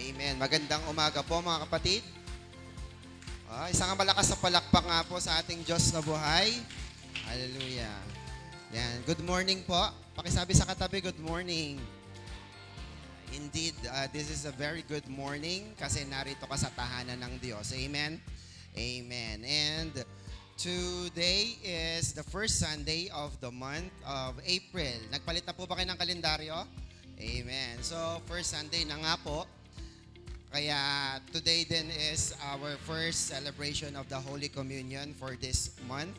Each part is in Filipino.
Amen. Magandang umaga po mga kapatid. Isang malakas na palakpak nga po sa ating Diyos na buhay. Hallelujah. Yan. Good morning po. Pakisabi sa katabi, good morning. Indeed, this is a very good morning kasi narito ka sa tahanan ng Diyos. Amen? Amen. And today is the first Sunday of the month of April. Nagpalit na po ba kayo ng kalendaryo? Amen. So, first Sunday na nga po. Kaya today din is our first celebration of the Holy Communion for this month.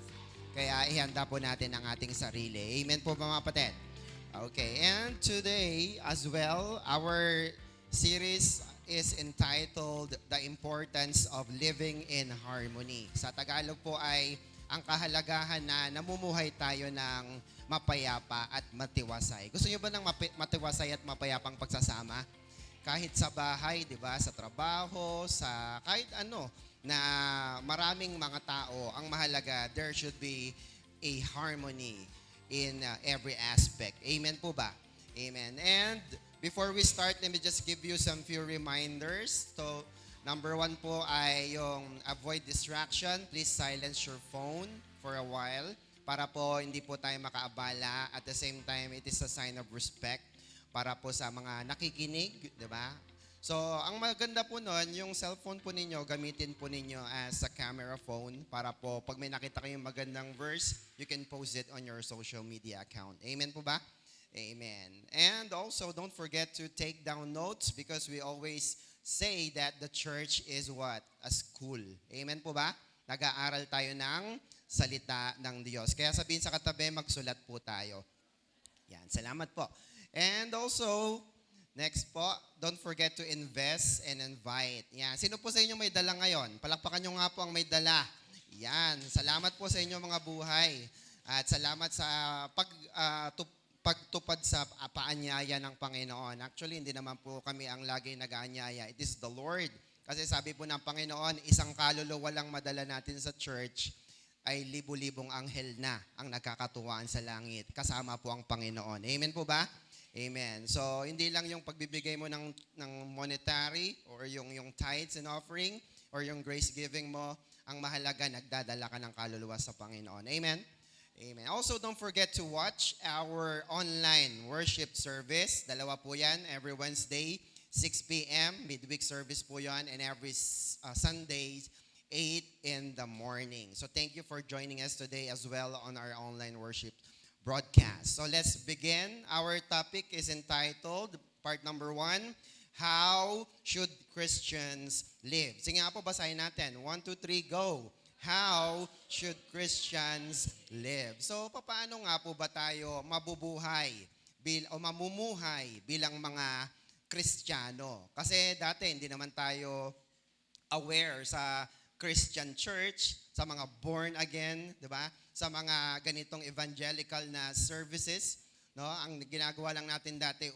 Kaya ihanda po natin ang ating sarili. Amen po mga kapatid? Okay, and today as well, our series is entitled The Importance of Living in Harmony. Sa Tagalog po ay ang kahalagahan na namumuhay tayo ng mapayapa at matiwasay. Gusto niyo ba ng matiwasay at mapayapang pagsasama? Kahit sa bahay, 'di ba, sa trabaho, sa kahit ano na maraming mga tao, ang mahalaga there should be a harmony in every aspect. Amen po ba? Amen. And before we start, let me just give you some few reminders. So, number 1 po ay yung avoid distraction. Please silence your phone for a while para po hindi po tayo makaabala. At the same time, it is a sign of respect para po sa mga nakikinig, di ba? So, ang maganda po nun, yung cellphone po ninyo, gamitin po ninyo as a camera phone para po pag may nakita kayong magandang verse, you can post it on your social media account. Amen po ba? Amen. And also, don't forget to take down notes because we always say that the church is what? A school. Amen po ba? Nag-aaral tayo ng salita ng Diyos. Kaya sabihin sa katabi, magsulat po tayo. Yan, salamat po. And also, next po, don't forget to invest and invite. Yan. Sino po sa inyo may dala ngayon? Palakpakan nyo nga po ang may dala. Yan. Salamat po sa inyo mga buhay. At salamat sa pagtupad sa paanyaya ng Panginoon. Actually, hindi naman po kami ang lagi nag-aanyaya. It is the Lord. Kasi sabi po ng Panginoon, isang kaluluwa lang madala natin sa church ay libu-libong anghel na ang nagkakatuwaan sa langit. Kasama po ang Panginoon. Amen po ba? Amen. So, hindi lang yung pagbibigay mo ng monetary or yung tithes and offering or yung grace giving mo, ang mahalaga, nagdadala ka ng kaluluwa sa Panginoon. Amen? Amen. Also, don't forget to watch our online worship service. Dalawa po yan, every Wednesday, 6 p.m. Midweek service po yan, and every Sunday, 8 in the morning. So, thank you for joining us today as well on our online worship broadcast. So let's begin. Our topic is entitled, part number 1, How Should Christians Live? Sige nga po, basahin natin. 1, 2, 3, go. How should Christians live? So, paano nga po ba tayo mabubuhay o mamumuhay bilang mga Kristiyano? Kasi dati hindi naman tayo aware sa Christian church, sa mga born again, di ba? Sa mga ganitong evangelical na services, no? Ang ginagawa lang natin dati,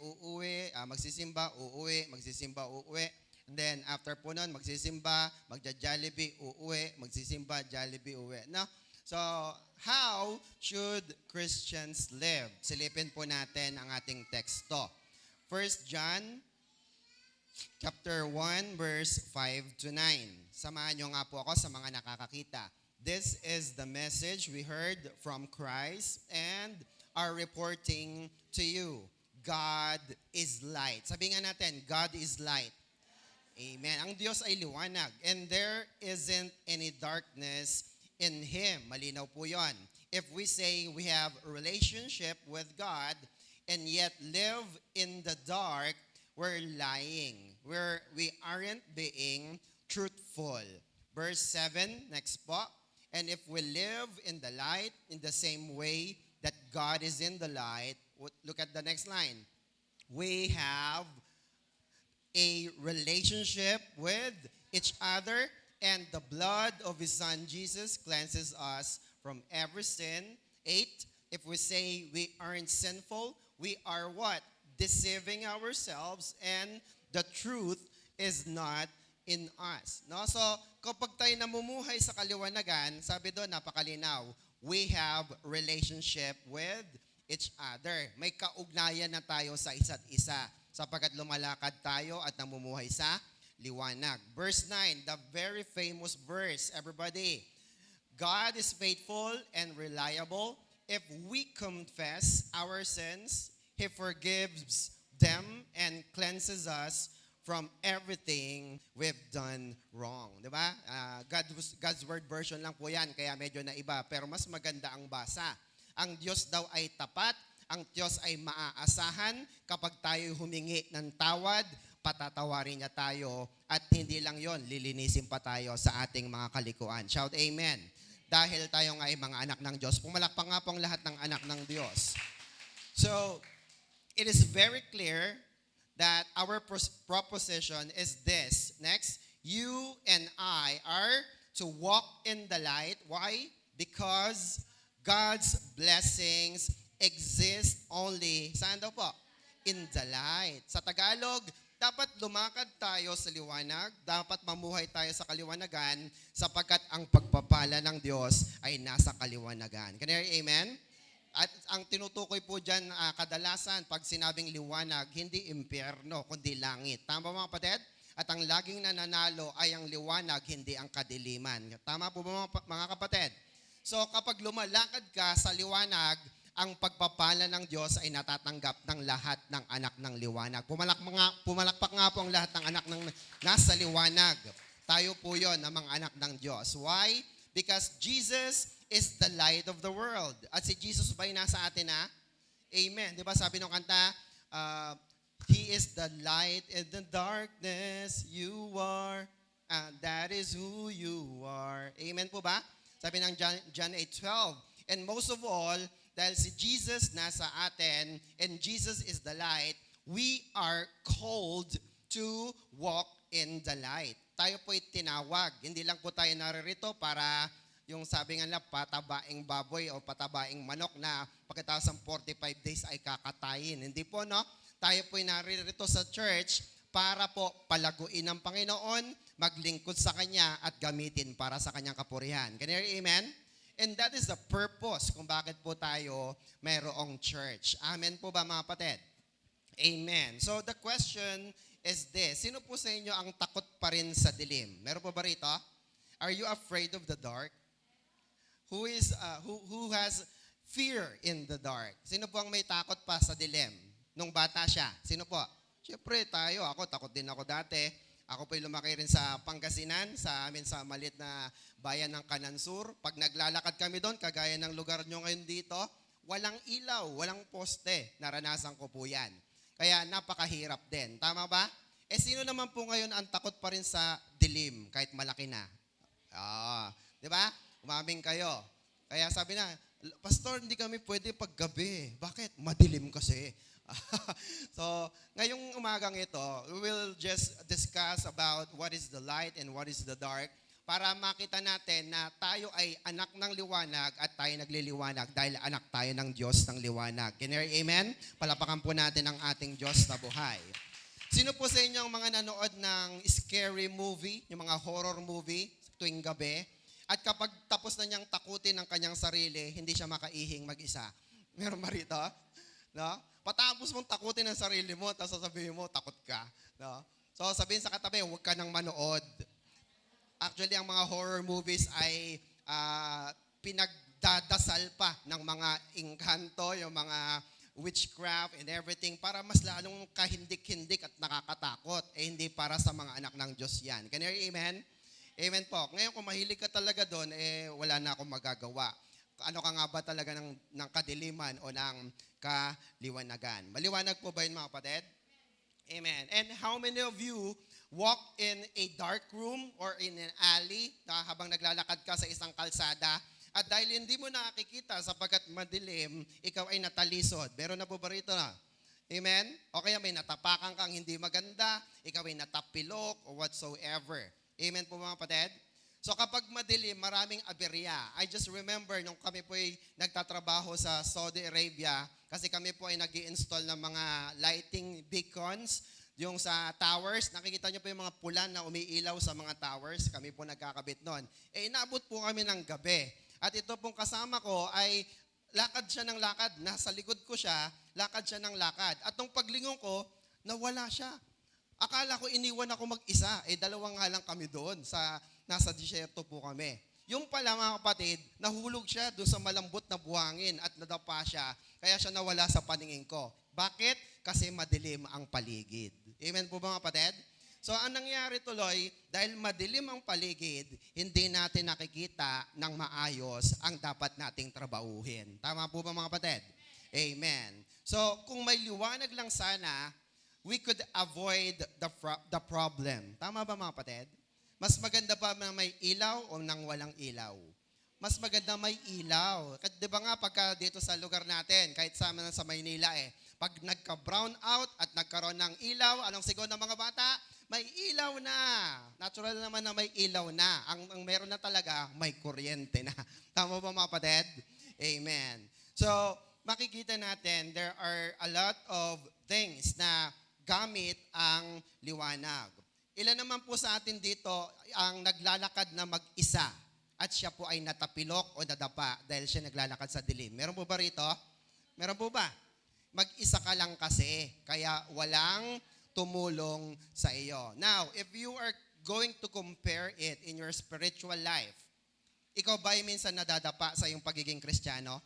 magsisimba, uuwi. And then after po nun, magsisimba, magja-Jollibee, uuwi, magsisimba, Jollibee, uuwi. No? So, how should Christians live? Silipin po natin ang ating teksto. 1 John chapter 1 verse 5 to 9. Samahan nyo nga po ako sa mga nakakakita. This is the message we heard from Christ and are reporting to you. God is light. Sabi nga natin, God is light. Amen. Ang Diyos ay liwanag. And there isn't any darkness in Him. Malinaw po yon. If we say we have a relationship with God and yet live in the dark, we're lying. We aren't being truthful. Verse 7, next po. And if we live in the light in the same way that God is in the light, look at the next line. We have a relationship with each other, and the blood of His Son Jesus cleanses us from every sin. 8, if we say we aren't sinful, we are what? Deceiving ourselves, and the truth is not in us. No? So, kapag tayo namumuhay sa kaliwanagan, sabi doon, napakalinaw, we have relationship with each other. May kaugnayan na tayo sa isa't isa. sapagkat lumalakad tayo at namumuhay sa liwanag. Verse 9, the very famous verse, everybody. God is faithful and reliable. If we confess our sins, He forgives them and cleanses us from everything we've done wrong. Di ba? God's Word version lang po yan, kaya medyo naiba. Pero mas maganda ang basa. Ang Diyos daw ay tapat, ang Diyos ay maaasahan. Kapag tayo humingi ng tawad, patatawarin niya tayo. At hindi lang yon, lilinisin pa tayo sa ating mga kalikuan. Shout amen. Dahil tayo nga ay mga anak ng Diyos. Pumalakpak nga po ang lahat ng anak ng Diyos. So, it is very clear that our proposition is this. Next, you and I are to walk in the light. Why? Because God's blessings exist only, saan daw po? In the light. Sa Tagalog, dapat lumakad tayo sa liwanag, dapat mamuhay tayo sa kaliwanagan, sapagkat ang pagpapala ng Diyos ay nasa kaliwanagan. Can you hear amen? At ang tinutukoy po dyan, kadalasan, pag sinabing liwanag, hindi impyerno, kundi langit. Tama ba mga kapatid? At ang laging nananalo ay ang liwanag, hindi ang kadiliman. Tama po ba mga kapatid? So kapag lumalakad ka sa liwanag, ang pagpapala ng Diyos ay natatanggap ng lahat ng anak ng liwanag. Pumalakpak nga po ang lahat ng anak ng nasa liwanag. Tayo po yon ang mga anak ng Diyos. Why? Because Jesus is the light of the world. At si Jesus ba ay nasa atin na? Amen. Di ba sabi ng kanta, He is the light in the darkness, you are, and that is who you are. Amen po ba? Sabi ng John 8:12. And most of all, dahil si Jesus nasa atin, and Jesus is the light, we are called to walk in the light. Tayo po'y tinawag. Hindi lang po tayo naririto para yung sabi nga lang, patabaing baboy o patabaing manok na pagkatapos ng 45 days ay kakatayin. Hindi po, no? Tayo po'y naririto sa church para po palaguin ng Panginoon, maglingkod sa Kanya at gamitin para sa Kanyang kapurihan. Can you hear amen? And that is the purpose kung bakit po tayo mayroong church. Amen po ba mga kapatid? Amen. So the question is this. Sino po sa inyo ang takot pa rin sa dilim? Meron po ba rito? Are you afraid of the dark? Who has fear in the dark? Sino po ang may takot pa sa dilim? Nung bata siya. Sino po? Siyempre tayo. Ako, takot din ako dati. Ako po'y lumaki rin sa Pangasinan, sa amin sa maliit na bayan ng Canansur. Pag naglalakad kami doon, kagaya ng lugar nyo ngayon dito, walang ilaw, walang poste. Naranasan ko po yan. Kaya napakahirap din. Tama ba? Sino naman po ngayon ang takot pa rin sa dilim, kahit malaki na? Di ba? Umaming kayo. Kaya sabi na, Pastor, hindi kami pwede paggabi. Bakit? Madilim kasi. So, ngayong umagang ito, we will just discuss about what is the light and what is the dark para makita natin na tayo ay anak ng liwanag at tayo nagliliwanag dahil anak tayo ng Diyos ng liwanag. Can you hear amen? Palapakan po natin ang ating Diyos na buhay. Sino po sa inyo ang mga nanood ng scary movie, yung mga horror movie tuwing gabi? At kapag tapos na niyang takutin ang kanyang sarili, hindi siya makaihing mag-isa. Meron ba rito? No? Patapos mong takutin ang sarili mo, tapos sasabihin mo, takot ka. No? So sabihin sa katabi, huwag ka nang manood. Actually, ang mga horror movies ay pinagdadasal pa ng mga engkanto, yung mga witchcraft and everything para mas lalong kahindik-hindik at nakakatakot. Hindi para sa mga anak ng Diyos yan. Can you hear amen? Amen po. Ngayon kung mahilig ka talaga doon, wala na akong magagawa. Ano ka nga ba talaga ng kadiliman o ng kaliwanagan? Maliwanag po ba yun mga kapatid? Amen. And how many of you walk in a dark room or in an alley habang naglalakad ka sa isang kalsada at dahil hindi mo nakikita sapagkat madilim, ikaw ay natalisod. Meron na po ba rito na? Amen? O kaya may natapakan kang hindi maganda, ikaw ay natapilok or whatsoever. Amen po mga kapatid? So kapag madilim, maraming aberya. I just remember nung kami po ay nagtatrabaho sa Saudi Arabia kasi kami po ay nag-i-install ng mga lighting beacons yung sa towers. Nakikita niyo po yung mga pula na umiilaw sa mga towers. Kami po nagkakabit noon. Inabot po kami ng gabi. At ito pong kasama ko ay lakad siya ng lakad. Nasa likod ko siya, lakad siya ng lakad. At nung paglingon ko, Nawala siya. Akala ko iniwan ako mag-isa. Dalawang nga lang kami doon. Nasa disyerto po kami. Yung pala mga kapatid, nahulog siya doon sa malambot na buhangin at nadapa siya. Kaya siya nawala sa paningin ko. Bakit? Kasi madilim ang paligid. Amen po ba mga kapatid? So ang nangyari tuloy, dahil madilim ang paligid, hindi natin nakikita ng maayos ang dapat nating trabahuhin. Tama po ba mga kapatid? Amen. So kung may liwanag lang sana, we could avoid the problem. Tama ba mga kapatid? Mas maganda pa na may ilaw o nang walang ilaw? Mas maganda may ilaw. Di ba nga pagka dito sa lugar natin, kahit sa Maynila pag nagka-brown out at nagkaroon ng ilaw, anong sigaw ng mga bata? May ilaw na. Natural naman na may ilaw na. Ang meron na talaga, may kuryente na. Tama ba mga kapatid? Amen. So, makikita natin, there are a lot of things na gamit ang liwanag. Ilan naman po sa atin dito ang naglalakad na mag-isa at siya po ay natapilok o nadapa dahil siya naglalakad sa dilim. Meron po ba rito? Meron po ba? Mag-isa ka lang kasi, kaya walang tumulong sa iyo. Now, if you are going to compare it in your spiritual life, ikaw ba ay minsan nadadapa sa iyong pagiging Kristiyano?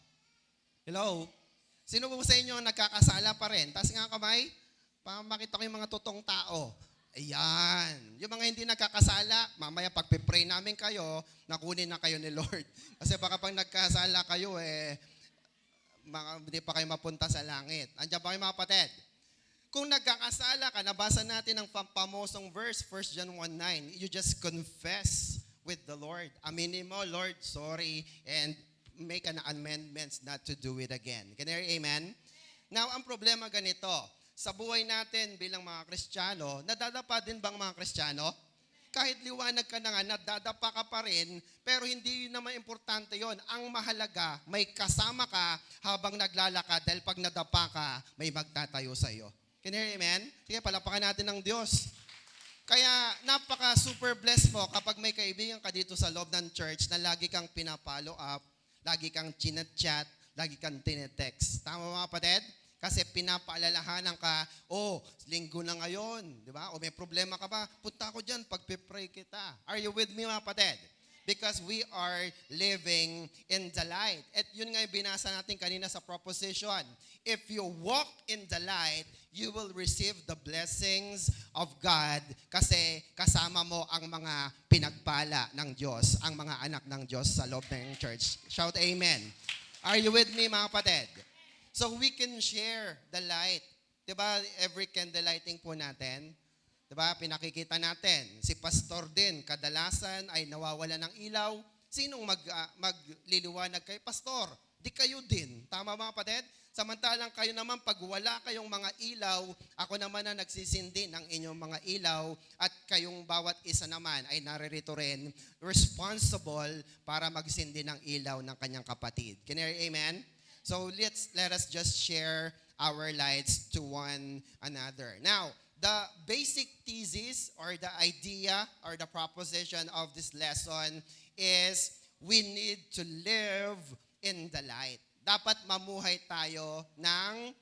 Hello? Sino po sa inyo nagkakasala pa rin? Taas nga kamay, para makita ko yung mga totoong tao. Ayan. Yung mga hindi nagkakasala, mamaya pagpipray namin kayo, nakunin na kayo ni Lord. Kasi baka pag nagkasala kayo, hindi pa kayo mapunta sa langit. Andiyan ba kayo mga kapatid? Kung nagkakasala ka, nabasa natin ang pamosong verse, 1 John 1:9, you just confess with the Lord. Aminin mo, Lord, sorry, and make an amendments not to do it again. Can you hear amen? Now, ang problema ganito, sa buhay natin bilang mga Kristiyano, nadadapa din bang mga Kristiyano? Kahit liwanag ka na nga, nadadapa ka pa rin, pero hindi naman importante yon. Ang mahalaga, may kasama ka habang naglalakad dahil pag nadapa ka, may magtatayo sa iyo. Can you hear amen? Sige, palapakan natin ng Diyos. Kaya napaka-super blessed mo kapag may kaibigan ka dito sa loob ng church na lagi kang pinapollow up, lagi kang chinat-chat, lagi kang tinetext. Tama mga kapatid? Kasi pinapaalalahanan ka, linggo na ngayon, di ba? O may problema ka ba? Punta ako dyan, pagpipray kita. Are you with me mga kapatid? Because we are living in the light. At yun nga yung binasa natin kanina sa proposition. If you walk in the light, you will receive the blessings of God kasi kasama mo ang mga pinagpala ng Diyos, ang mga anak ng Diyos sa loob ng church. Shout amen. Are you with me mga kapatid? So we can share the light. Diba, every candle lighting po natin, diba, pinakikita natin, si pastor din, kadalasan ay nawawala ng ilaw. Sinong magliliwanag kay pastor? Di kayo din. Tama mga kapatid? Samantalang kayo naman, pag wala kayong mga ilaw, ako naman na nagsisindi ng inyong mga ilaw at kayong bawat isa naman ay naririto rin responsible para magsindi ng ilaw ng kanyang kapatid. Can you hear amen? So let us just share our lights to one another. Now, the basic thesis or the idea or the proposition of this lesson is we need to live in the light. Dapat mamuhay tayo ng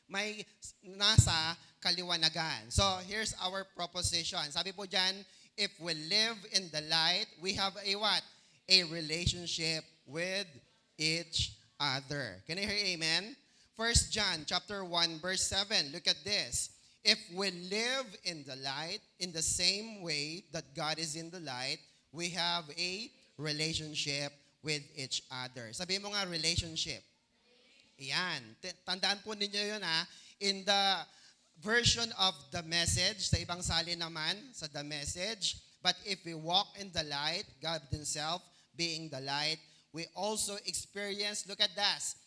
may nasa kaliwanagan. So here's our proposition. Sabi po dyan, if we live in the light, we have a what? A relationship with each other. Can you hear amen? 1 John chapter 1 verse 7. Look at this. If we live in the light in the same way that God is in the light, we have a relationship with each other. Sabihin mo nga relationship. Yan. Tandaan po ninyo yun ha. In the version of the message, sa ibang salin naman, sa the message, but if we walk in the light, God himself being the light, we also experience, look at this,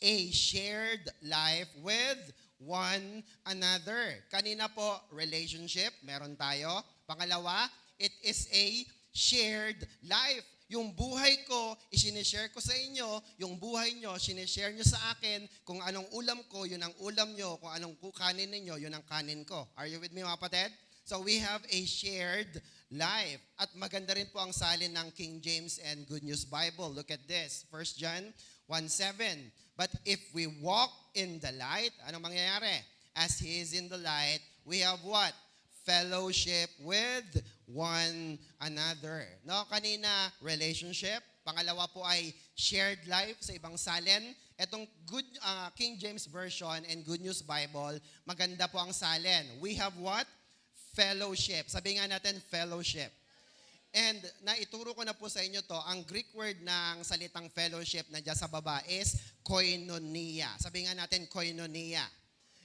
a shared life with one another. Kanina po, relationship, meron tayo. Pangalawa, it is a shared life. Yung buhay ko, isinishare ko sa inyo. Yung buhay nyo, sinishare nyo sa akin. Kung anong ulam ko, yun ang ulam nyo. Kung anong kanin ninyo, yun ang kanin ko. Are you with me mga kapatid? So we have a shared life. At maganda rin po ang salin ng King James and Good News Bible. Look at this. 1 John 1:7. But if we walk in the light, anong mangyayari? as He is in the light, we have what? Fellowship with one another. No, kanina relationship, pangalawa po ay shared life sa ibang salin. Etong good King James Version and Good News Bible, maganda po ang salin. We have what? Fellowship. Sabi nga natin fellowship. And naituro ko na po sa inyo to, ang Greek word ng salitang fellowship na dyan sa baba is koinonia. Sabi nga natin koinonia.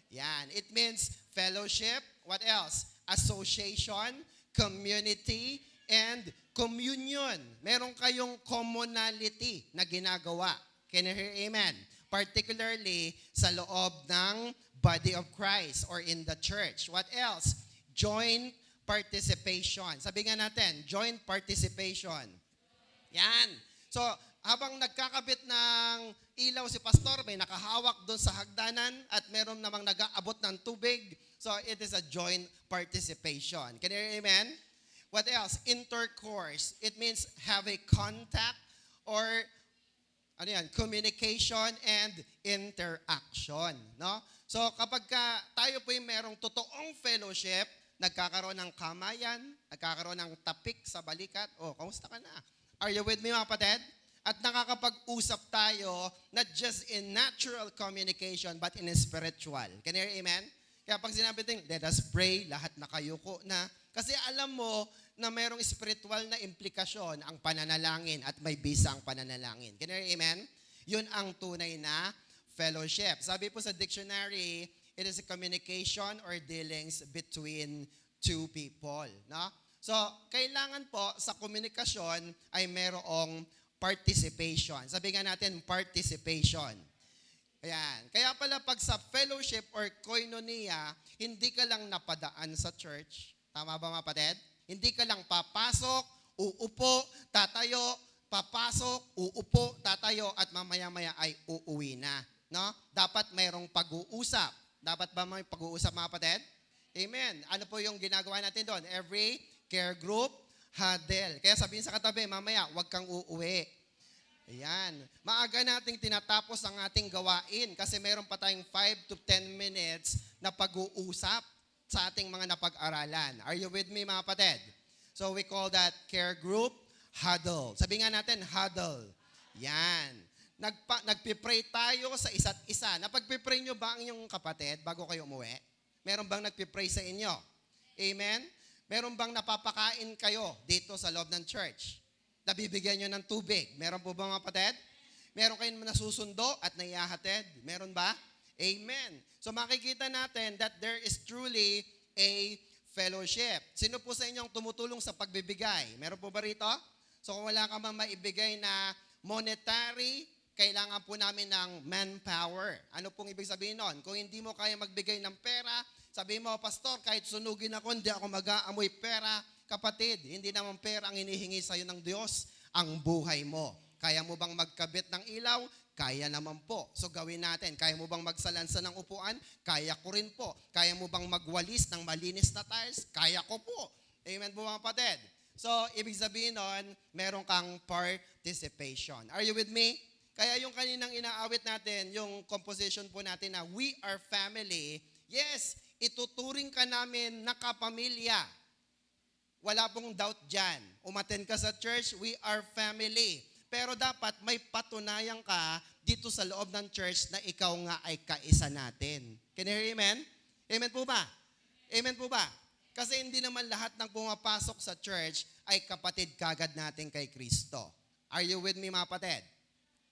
Yan. It means fellowship. What else? Association, community, and communion. Meron kayong commonality na ginagawa. Can you hear amen? Particularly sa loob ng body of Christ or in the church. What else? Joint participation. Sabi nga natin, joint participation. Yan. So, habang nagkakabit ng ilaw si pastor, may nakahawak doon sa hagdanan at meron namang nag-aabot ng tubig. So, it is a joint participation. Can you hear amen? What else? Intercourse. It means have a contact or communication and interaction. No? So, kapag tayo po yung merong totoong fellowship, nagkakaroon ng kamayan, nagkakaroon ng tapik sa balikat. Oh, kamusta ka na? Are you with me, mga kapatid? At nakakapag-usap tayo, not just in natural communication, but in spiritual. Can you hear amen? Kaya pag sinabi natin, let us pray, lahat nakayuko na. Kasi alam mo na mayroong spiritual na implikasyon ang pananalangin at may bisa ang pananalangin. Can you hear amen? Yun ang tunay na fellowship. Sabi po sa dictionary, it is a communication or dealings between two people. No? So, kailangan po sa komunikasyon ay mayroong participation. Sabi nga natin, participation. Ayan. Kaya pala pag sa fellowship or koinonia, hindi ka lang napadaan sa church. Tama ba mga kapatid? Hindi ka lang papasok, uupo, tatayo, papasok, uupo, tatayo, at mamaya-maya ay uuwi na. No? Dapat mayroong pag-uusap. Dapat ba may pag-uusap mga kapatid? Amen. Ano po yung ginagawa natin doon? Every care group, huddle. Kaya sabihin sa katabi, mamaya, huwag kang uuwi. Ayan. Maaga nating tinatapos ang ating gawain kasi meron pa tayong 5 to 10 minutes na pag-uusap sa ating mga napag-aralan. Are you with me, mga kapatid? So we call that care group huddle. Sabi nga natin, huddle. Yan. Nagpipray tayo sa isa't isa. Napagpipray nyo ba ang inyong kapatid bago kayo umuwi? Meron bang nagpipray sa inyo? Amen? Meron bang napapakain kayo dito sa loob ng church? Nabibigyan nyo ng tubig. Meron po ba mga kapatid? Meron kayong nasusundo at naiyahatid? Meron ba? Amen. So makikita natin that there is truly a fellowship. Sino po sa inyong tumutulong sa pagbibigay? Meron po ba rito? So kung wala ka man maibigay na monetary, kailangan po namin ng manpower. Ano pong ibig sabihin nun? Kung hindi mo kaya magbigay ng pera, sabihin mo, Pastor, kahit sunugin ako, hindi ako mag-aamoy pera. Kapatid, hindi naman pera ang hinihingi sa'yo ng Diyos, ang buhay mo. Kaya mo bang magkabit ng ilaw? Kaya naman po. So gawin natin. Kaya mo bang magsalansa ng upuan? Kaya ko rin po. Kaya mo bang magwalis ng malinis na tiles? Kaya ko po. Amen po mga kapatid. So, ibig sabihin nun, meron kang participation. Are you with me? Kaya yung kaninang inaawit natin, yung composition po natin na we are family, yes, ituturing ka namin na kapamilya. Wala pong doubt dyan. Umattend ka sa church, we are family. Pero dapat may patunayan ka dito sa loob ng church na ikaw nga ay kaisa natin. Can you hear amen? Amen po ba? Amen po ba? Kasi hindi naman lahat ng pumapasok sa church ay kapatid kagad natin kay Kristo. Are you with me mga kapatid?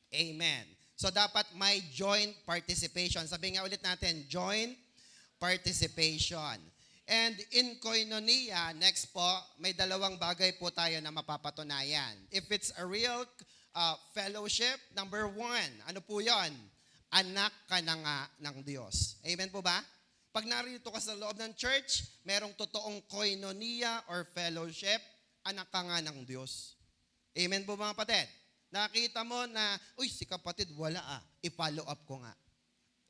Amen. So dapat may joint participation. Sabi nga ulit natin, joint participation. And in koinonia, next po, may dalawang bagay po tayo na mapapatunayan. If it's a real fellowship, number 1, ano po yon? Anak ka na nga ng Diyos. Amen po ba? Pag narito ka sa loob ng church, merong totoong koinonia or fellowship, anak ka nga ng Diyos. Amen po mga kapatid? Nakita mo na, uy, si kapatid wala i-follow up ko nga.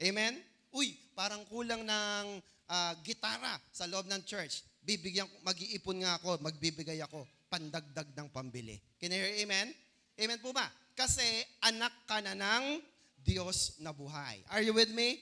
Amen? Uy, parang kulang ng gitara sa loob ng church. Mag-iipon nga ako, magbibigay ako, pandagdag ng pambili. Can you hear amen? Amen po ba? Kasi anak ka na ng Diyos na buhay. Are you with me?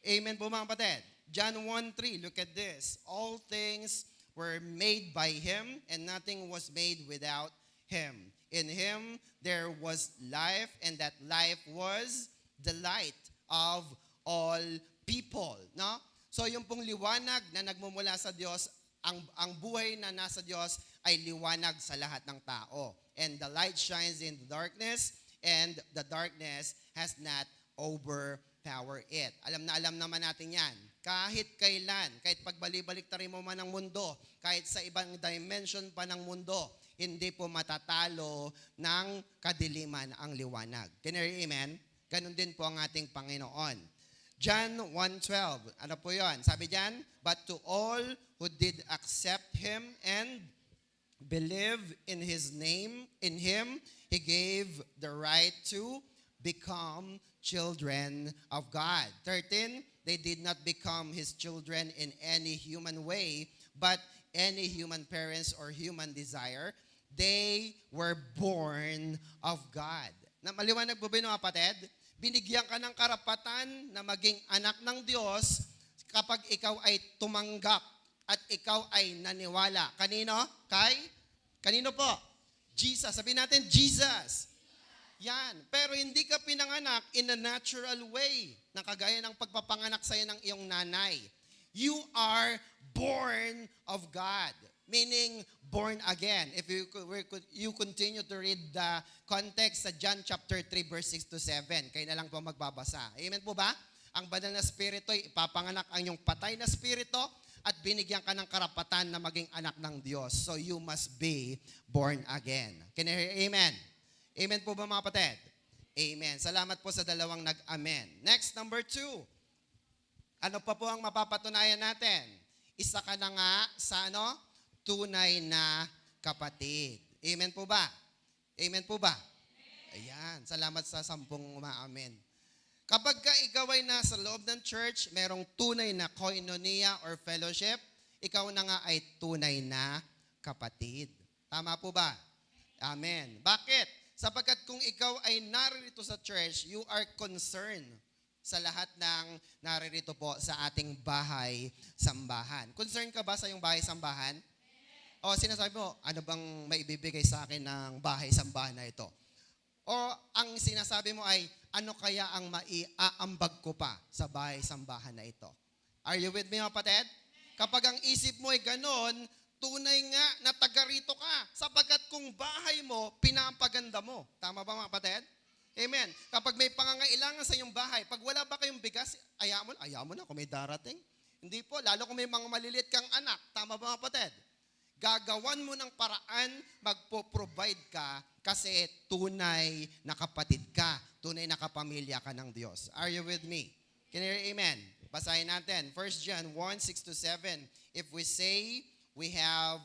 Amen po mga kapatid. John 1:3, look at this. All things were made by Him, and nothing was made without Him. In Him there was life, and that life was the light of all people. No? So yung pong liwanag na nagmumula sa Diyos, ang buhay na nasa Diyos ay liwanag sa lahat ng tao. And the light shines in the darkness, and the darkness has not overpower it. Alam naman natin yan. Kahit kailan, kahit pagbalik-baliktarin mo man ang mundo, kahit sa ibang dimension pa ng mundo, hindi po matatalo ng kadiliman ang liwanag. Can you hear amen? Ganon din po ang ating Panginoon. John 1:12, ano po yun? Sabi diyan, but to all who did accept Him and believe in His name, in Him, He gave the right to become children of God. 13, they did not become His children in any human way, but any human parents or human desire. They were born of God. Na maliwanag po ba yung mga kapatid? Binigyan ka ng karapatan na maging anak ng Diyos kapag ikaw ay tumanggap at ikaw ay naniwala. Kanino? Kanino po? Jesus. Sabihin natin, Jesus. Yan. Pero hindi ka pinanganak in a natural way na kagaya ng pagpapanganak sa'yo ng iyong nanay. You are born of God. Meaning, born again. If you continue to read the context sa John chapter 3 verse 6 to 7, kayo na lang po magbabasa. Amen po ba? Ang banal na spirito ay ipapanganak ang iyong patay na spirito at binigyan ka ng karapatan na maging anak ng Diyos. So you must be born again. Can you hear amen? Amen po ba mga kapatid? Amen. Salamat po sa dalawang nag-amen. Next, number 2. Ano pa po ang mapapatunayan natin? Isa ka na nga sa tunay na kapatid. Amen po ba? Amen po ba? Ayan. Salamat sa 10 umaamen. Kapag ka ikaw ay nasa loob ng church, merong tunay na koinonia or fellowship, ikaw na nga ay tunay na kapatid. Tama po ba? Amen. Bakit? Sapagkat kung ikaw ay naririto sa church, you are concerned sa lahat ng naririto po sa ating bahay-sambahan. Concerned ka ba sa iyong bahay-sambahan? O sinasabi mo, ano bang maibibigay sa akin ng bahay-sambahan na ito? O ang sinasabi mo ay, ano kaya ang maiaambag ko pa sa bahay-sambahan na ito? Are you with me, mga kapatid? Kapag ang isip mo ay ganon, tunay nga na taga rito ka. Sapagkat kung bahay mo, pinapaganda mo. Tama ba, mga kapatid? Amen. Kapag may pangangailangan sa iyong bahay, pag wala ba kayong bigas, ayaw mo na kung may darating. Hindi po, lalo kung may mga maliliit kang anak. Tama ba, mga kapatid? Gagawan mo ng paraan, magpo-provide ka kasi tunay na kapatid ka, tunay na kapamilya ka ng Diyos. Are you with me? Can you hear amen? Basahin natin. 1 John 1, 6 to 7. If we say we have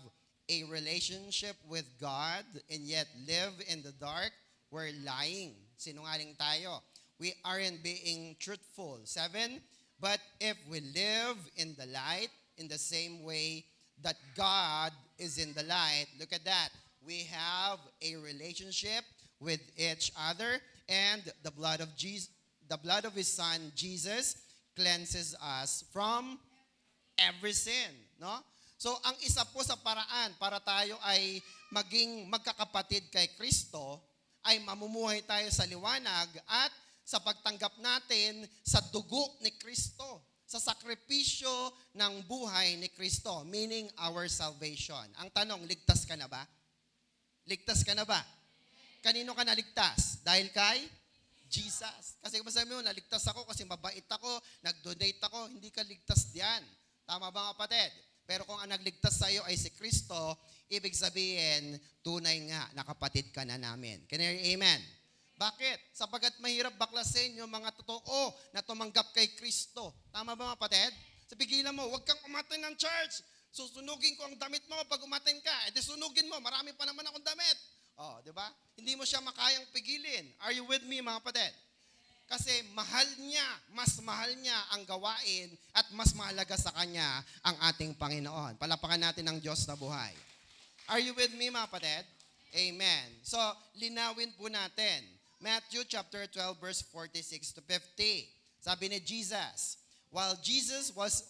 a relationship with God and yet live in the dark, we're lying. Sinungaling tayo. We aren't being truthful. 7, but if we live in the light, in the same way that God is in the light, look at that. We have a relationship with each other, and the blood of Jesus, the blood of His Son Jesus, cleanses us from every sin. No? So ang isa po sa paraan para tayo ay maging magkakapatid kay Kristo ay mamumuhay tayo sa liwanag at sa pagtanggap natin sa dugo ni Kristo, sa sakripisyo ng buhay ni Kristo, meaning our salvation. Ang tanong, ligtas ka na ba? Ligtas ka na ba? Kanino ka naligtas? Dahil kay Jesus. Kasi kung sabi mo, naligtas ako kasi mabait ako, nag-donate ako, hindi ka ligtas diyan. Tama ba mga kapatid? Pero kung ang nagligtas sa iyo ay si Kristo, ibig sabihin, tunay nga na kapatid ka na namin. Can you hear amen? Bakit? Sapagkat mahirap baklasin yung mga totoo na tumanggap kay Kristo. Tama ba mga kapatid? So pigilan mo, huwag kang umatin ng church. Susunugin ko ang damit mo pag umatin ka. E di sunugin mo, marami pa naman akong damit. Oh, di ba? Hindi mo siya makayang pigilin. Are you with me mga kapatid? Kasi mas mahal niya ang gawain at mas mahalaga sa Kanya ang ating Panginoon. Palapakan natin ang Diyos na buhay. Are you with me mga kapatid? Amen. So, linawin po natin. Matthew chapter 12 verse 46 to 50. Sabi ni Jesus, while Jesus was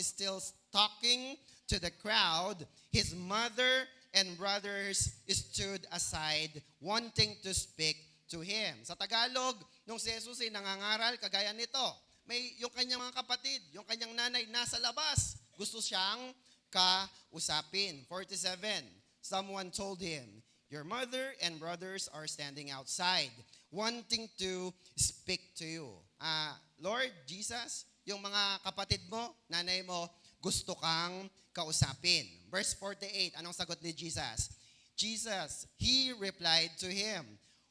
still talking to the crowd, his mother and brothers stood aside wanting to speak to him. Sa Tagalog, nung si Jesus ay nangangaral, kagaya nito, may yung kanyang mga kapatid, yung kanyang nanay nasa labas, gusto siyang kausapin. 47, someone told him, your mother and brothers are standing outside wanting to speak to you. Lord Jesus, yung mga kapatid mo, nanay mo, gusto kang kausapin. Verse 48, anong sagot ni Jesus? Jesus, he replied to him,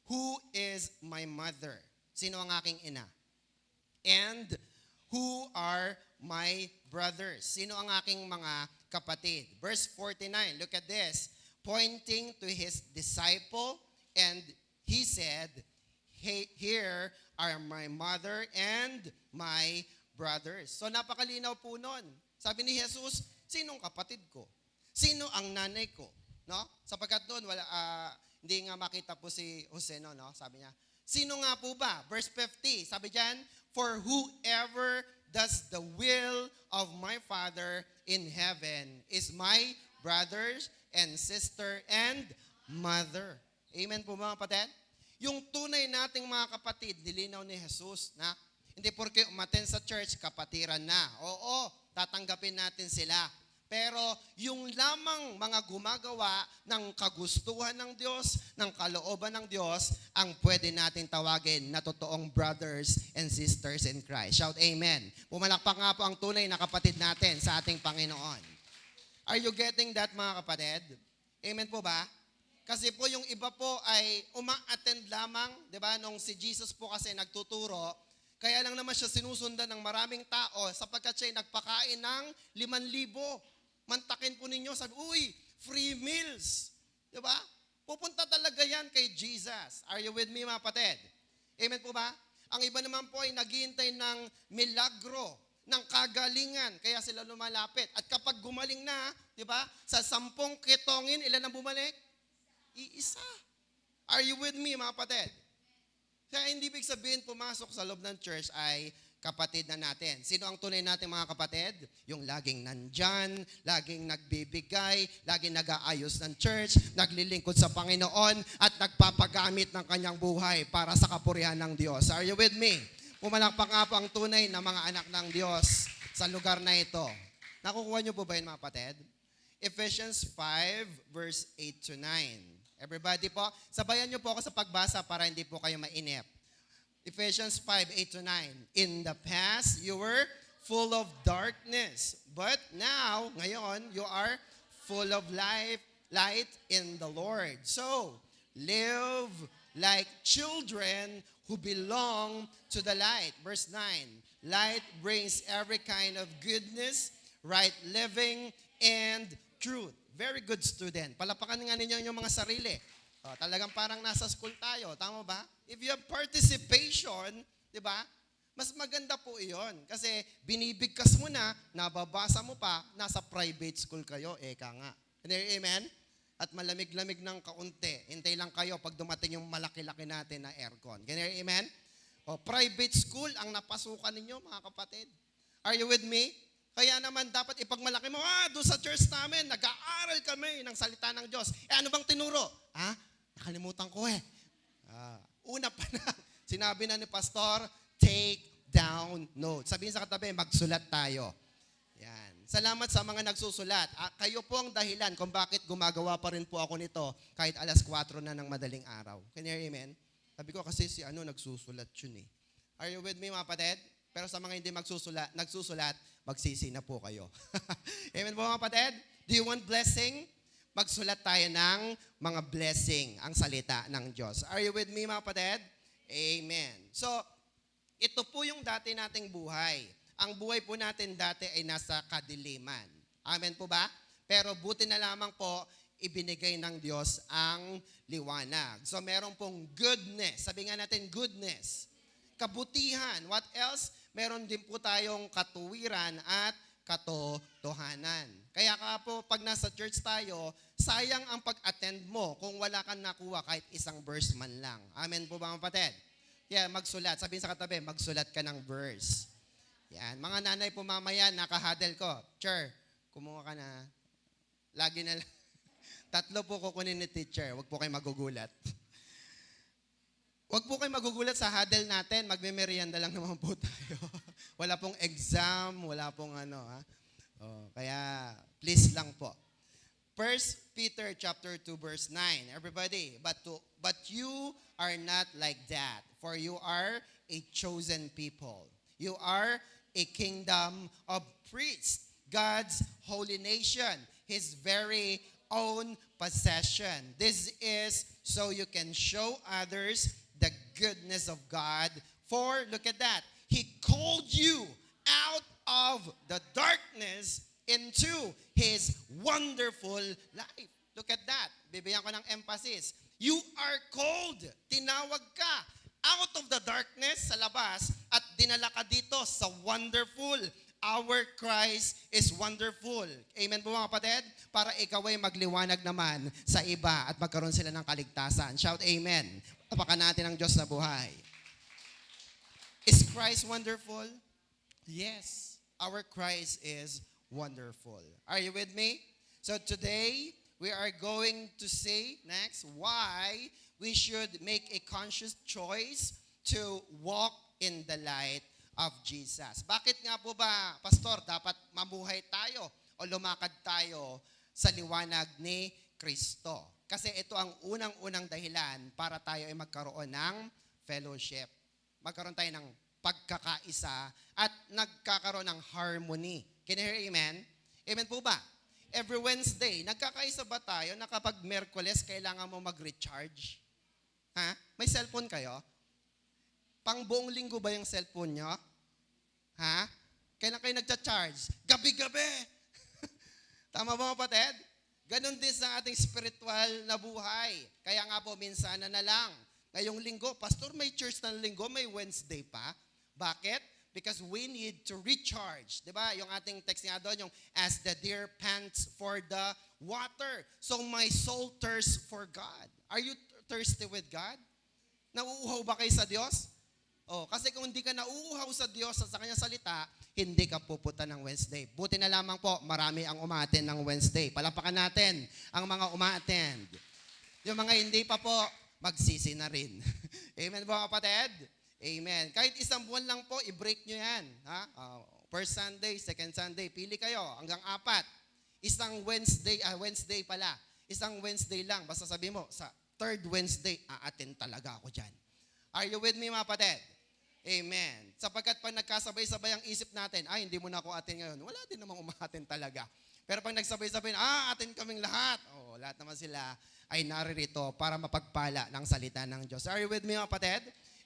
who is my mother? Sino ang aking ina? And who are my brothers? Sino ang aking mga kapatid? Verse 49, look at this. Pointing to his disciple, and he said, hey, here are my mother and my brothers. So napakalinaw po nun. Sabi ni Jesus, sinong kapatid ko? Sino ang nanay ko? No? Sapagkat doon, hindi nga makita po si Jose, no? Sabi niya, sino nga po ba? Verse 50, sabi diyan, for whoever does the will of my Father in heaven is my brothers and sister and mother. Amen po mga kapatid? Yung tunay nating mga kapatid, nilinaw ni Jesus na hindi porke umaten sa church, kapatiran na. Oo, tatanggapin natin sila. Pero yung lamang mga gumagawa ng kagustuhan ng Diyos, ng kalooban ng Diyos, ang pwede natin tawagin na totoong brothers and sisters in Christ. Shout amen. Pumalakpak nga po ang tunay na kapatid natin sa ating Panginoon. Are you getting that mga kapatid? Amen po ba? Kasi po yung iba po ay uma-attend lamang, di ba? Nung si Jesus po kasi nagtuturo, kaya lang naman siya sinusundan ng maraming tao sapagkat siya ay nagpakain ng 5,000. Mantakin po ninyo, sabi, uy, free meals. Di ba? Pupunta talaga yan kay Jesus. Are you with me mga kapatid? Amen po ba? Ang iba naman po ay naghihintay ng milagro, ng kagalingan, kaya sila lumalapit. At kapag gumaling na, di ba, sa 10 kitongin, ilan ang bumalik? Iisa. Are you with me mga kapatid? Kaya hindi ibig sabihin pumasok sa loob ng church ay kapatid na natin. Sino ang tunay nating mga kapatid? Yung laging nandyan, laging nagbibigay, laging nag-aayos ng church, naglilingkod sa Panginoon, at nagpapagamit ng kanyang buhay para sa kapurihan ng Diyos. Are you with me? Pumalakpak nga po ang tunay na mga anak ng Diyos sa lugar na ito. Nakukuha niyo po ba yun mga kapatid? Ephesians 5 verse 8 to 9. Everybody po, sabayan niyo po ako sa pagbasa para hindi po kayo mainip. Ephesians 5, 8 to 9. In the past, you were full of darkness. But now, ngayon, you are full of light in the Lord. So, live like children who belong to the light. Verse 9. Light brings every kind of goodness, right living, and truth. Very good student. Palapakan nga ninyo yung mga sarili. Talagang parang nasa school tayo. Tama ba? If you have participation, di ba? Mas maganda po iyon. Kasi binibigkas mo na, nababasa mo pa, nasa private school kayo. Eka nga. Amen? At malamig-lamig ng kaunti. Hintay lang kayo pag dumating yung malaki-laki natin na aircon. Amen? Private school ang napasukan ninyo, mga kapatid. Are you with me? Kaya naman dapat ipagmalaki mo, doon sa church namin, nag-aaral kami ng salita ng Diyos. Ano bang tinuro? Nakalimutan ko Una pa na, sinabi na ni Pastor, take down notes. Sabihin sa katabi, magsulat tayo. Yan. Salamat sa mga nagsusulat. Kayo po ang dahilan kung bakit gumagawa pa rin po ako nito kahit alas 4 na ng madaling araw. Can you hear amen? Sabi ko kasi si nagsusulat yun eh. Are you with me mga kapatid? Pero sa mga hindi nagsusulat, magsisi na po kayo. Amen po mga kapatid? Do you want blessing? Magsulat tayo ng mga blessing, ang salita ng Diyos. Are you with me mga kapatid? Amen. So, ito po yung dati nating buhay. Ang buhay po natin dati ay nasa kadiliman. Amen po ba? Pero buti na lamang po, ibinigay ng Diyos ang liwanag. So, meron pong goodness. Sabi nga natin, goodness. Kabutihan. What else? Meron din po tayong katuwiran at katotohanan. Kaya po, pag nasa church tayo, sayang ang pag-attend mo kung wala kang nakuha kahit isang verse man lang. Amen po ba mga kapatid? Kaya magsulat. Sabihin sa katabi, magsulat ka ng verse. Yan. Mga nanay po mamaya, nakahadel ko. Teacher, kumuha ka na. Lagi na lang. 3 po kukunin ni teacher. Huwag po kayo magugulat. Huwag po kayo magugulat sa huddle natin. Magme-merienda lang naman po tayo. Wala pong exam, wala pong ano. Ha? Kaya, please lang po. 1 Peter chapter 2 verse 9. Everybody, but you are not like that, for you are a chosen people. You are a kingdom of priests, God's holy nation, his very own possession. This is so you can show others the goodness of God. For look at that. He called you out of the darkness into his wonderful life. Look at that. Bibigyan ko ng emphasis. You are called. Tinawag ka out of the darkness sa labas at dinala ka dito sa wonderful. Our Christ is wonderful. Amen po mga kapatid? Para ikaw ay magliwanag naman sa iba at magkaroon sila ng kaligtasan. Shout amen. Tapakan natin ang Diyos na buhay. Is Christ wonderful? Yes. Our Christ is wonderful. Are you with me? So today, we are going to say next why we should make a conscious choice to walk in the light of Jesus. Bakit nga po ba, Pastor, dapat mamuhay tayo o lumakad tayo sa liwanag ni Kristo? Kasi ito ang unang-unang dahilan para tayo ay magkaroon ng fellowship. Magkaroon tayo ng pagkakaisa at nagkakaroon ng harmony. Can you hear amen? Amen po ba? Every Wednesday, nagkakaisa ba tayo na kapag Merkules, kailangan mo mag-recharge? Ha? May cellphone kayo? Pang buong linggo ba yung cellphone nyo? Ha? Kailan kayo nagcha-charge? Gabi-gabi! Tama ba mga kapatid? Ganon din sa ating spiritual na buhay. Kaya nga po, minsan na lang. Ngayong linggo, Pastor, may church na linggo, may Wednesday pa. Bakit? Because we need to recharge. Diba? Yung ating text nga doon, yung as the deer pants for the water. So my soul thirsts for God. Are you thirsty with God? Nauuhaw ba kayo sa Diyos? Kasi kung hindi ka nauuhaw sa Diyos at sa Kanyang salita, hindi ka pupunta ng Wednesday. Buti na lamang po, marami ang umaattend ng Wednesday. Palapakan natin ang mga umaattend. Yung mga hindi pa po, magsisi na rin. Amen po kapatid? Amen. Kahit isang buwan lang po, i-break nyo yan. Ha? First Sunday, second Sunday, pili kayo hanggang 4. Isang Wednesday pala. Isang Wednesday lang. Basta sabi mo, sa third Wednesday, a-attend talaga ako dyan. Are you with me mga kapatid? Amen. Sapagkat pag nagkasabay-sabay ang isip natin, hindi mo na ako attend ngayon. Wala din namang umattend talaga. Pero pag nagsabay-sabay, attend kaming lahat. Lahat naman sila ay naririto para mapagpala ng salita ng Diyos. Are you with me mga kapatid?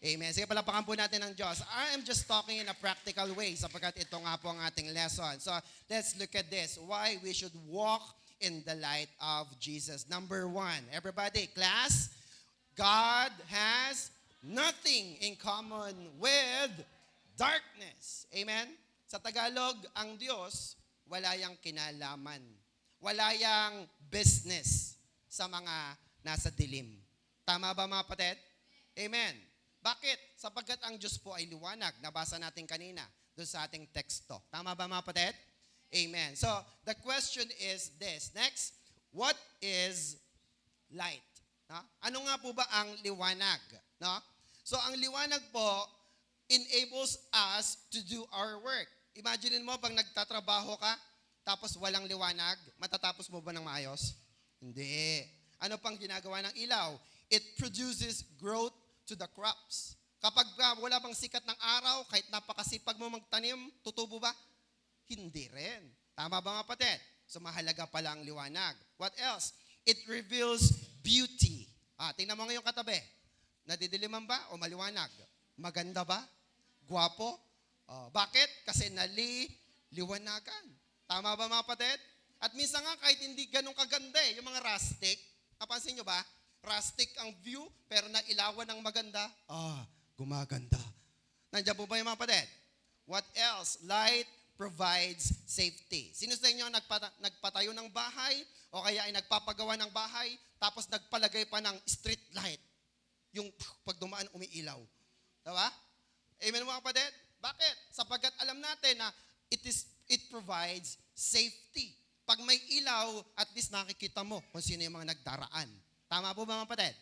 Amen. Sige, palapakan po natin ng Diyos. I am just talking in a practical way sapagkat ito nga po ang ating lesson. So, let's look at this. Why we should walk in the light of Jesus. Number 1. Everybody, class, God has nothing in common with darkness. Amen? Sa Tagalog, ang Diyos, wala yang kinalaman. Wala yang business sa mga nasa dilim. Tama ba mga kapatid? Amen. Bakit? Sapagkat ang Diyos po ay liwanag. Nabasa natin kanina doon sa ating teksto. Tama ba mga kapatid? Amen. So, the question is this. Next, what is light? No? Ano nga po ba ang liwanag? No? So, ang liwanag po enables us to do our work. Imagine mo, pag nagtatrabaho ka, tapos walang liwanag, matatapos mo ba ng maayos? Hindi. Ano pang ginagawa ng ilaw? It produces growth to the crops. Kapag wala pang sikat ng araw, kahit napakasipag mo magtanim, tutubo ba? Hindi rin. Tama ba mga kapatid? So mahalaga pala ang liwanag. What else? It reveals beauty. Tingnan mo ngayong katabi. Nadidiliman ba o maliwanag? Maganda ba? Gwapo? Bakit? Kasi liwanagan. Tama ba mga kapatid? At minsan nga kahit hindi ganun kaganda yung mga rustic, napansin nyo ba? Rustic ang view, pero nailawan ng maganda, gumaganda. Nandiyan po ba yung mga kapatid? What else? Light provides safety. Sino sa inyo nagpatayo ng bahay o kaya ay nagpapagawa ng bahay tapos nagpalagay pa ng street light? Yung pag dumaan umiilaw. Diba? Amen mga kapatid? Bakit? Sapagkat alam natin natin na it provides safety. Pag may ilaw, at least nakikita mo kung sino yung mga nagdaraan. Tama po ba mga kapatid?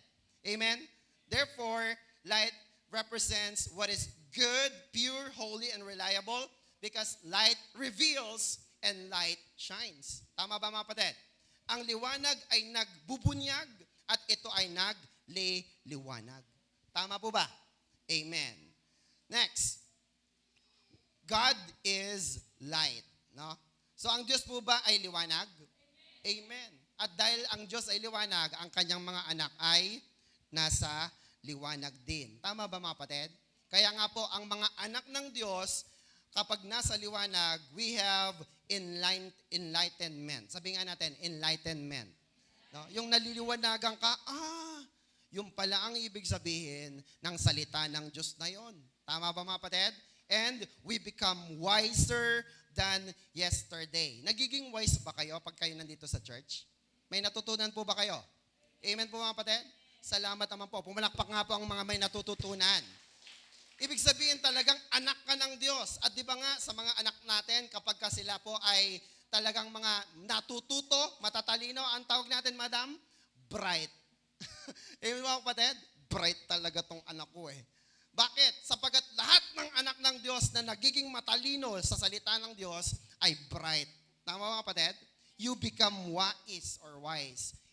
Amen? Therefore, light represents what is good, pure, holy, and reliable because light reveals and light shines. Tama ba mga kapatid? Ang liwanag ay nagbubunyag at ito ay nagliliwanag. Tama po ba? Amen. Next, God is light. No? So ang Diyos po ba ay liwanag? Amen. At dahil ang Diyos ay liwanag, ang kanyang mga anak ay nasa liwanag din. Tama ba mga kapatid? Kaya nga po, ang mga anak ng Diyos, kapag nasa liwanag, we have enlightenment. Sabi nga natin, enlightenment. No? Yung naliliwanagan ka, yung pala ang ibig sabihin ng salita ng Diyos na yon. Tama ba mga kapatid? And we become wiser than yesterday. Nagiging wise ba kayo pag kayo nandito sa church? May natutunan po ba kayo? Amen po mga kapatid? Salamat naman po. Pumalakpak nga po ang mga may natututunan. Ibig sabihin talagang anak ka ng Diyos. At di ba nga sa mga anak natin, kapag ka sila po ay talagang mga natututo, matatalino, ang tawag natin, madam, bright. Amen mga kapatid? Bright talaga tong anak ko eh. Bakit? Sapagat lahat ng anak ng Diyos na nagiging matalino sa salita ng Diyos ay bright. Tama mga kapatid? You become wise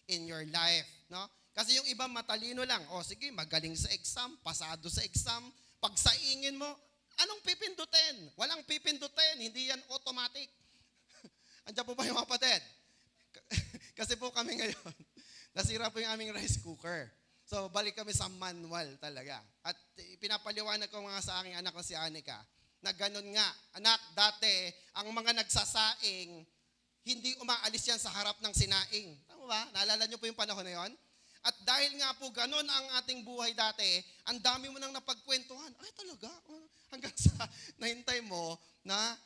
in your life. No? Kasi yung iba matalino lang. O sige, magaling sa exam, pasado sa exam. Pagsaingin mo, anong pipindutin? Walang pipindutin. Hindi yan automatic. Andiyan po ba yung mga kapatid? Kasi po kami ngayon, nasira po yung aming rice cooker. So, balik kami sa manual talaga. At pinapaliwanag ko mga sa aking anak na si Anika, na ganun nga, anak, dati, ang mga nagsasaing, hindi umaalis yan sa harap ng sinaing. Tama ba? Naalala niyo po yung panahon na yon? At dahil nga po ganun ang ating buhay dati, ang dami mo nang napagkwentuhan. Ay talaga? Hanggang sa nahintay mo na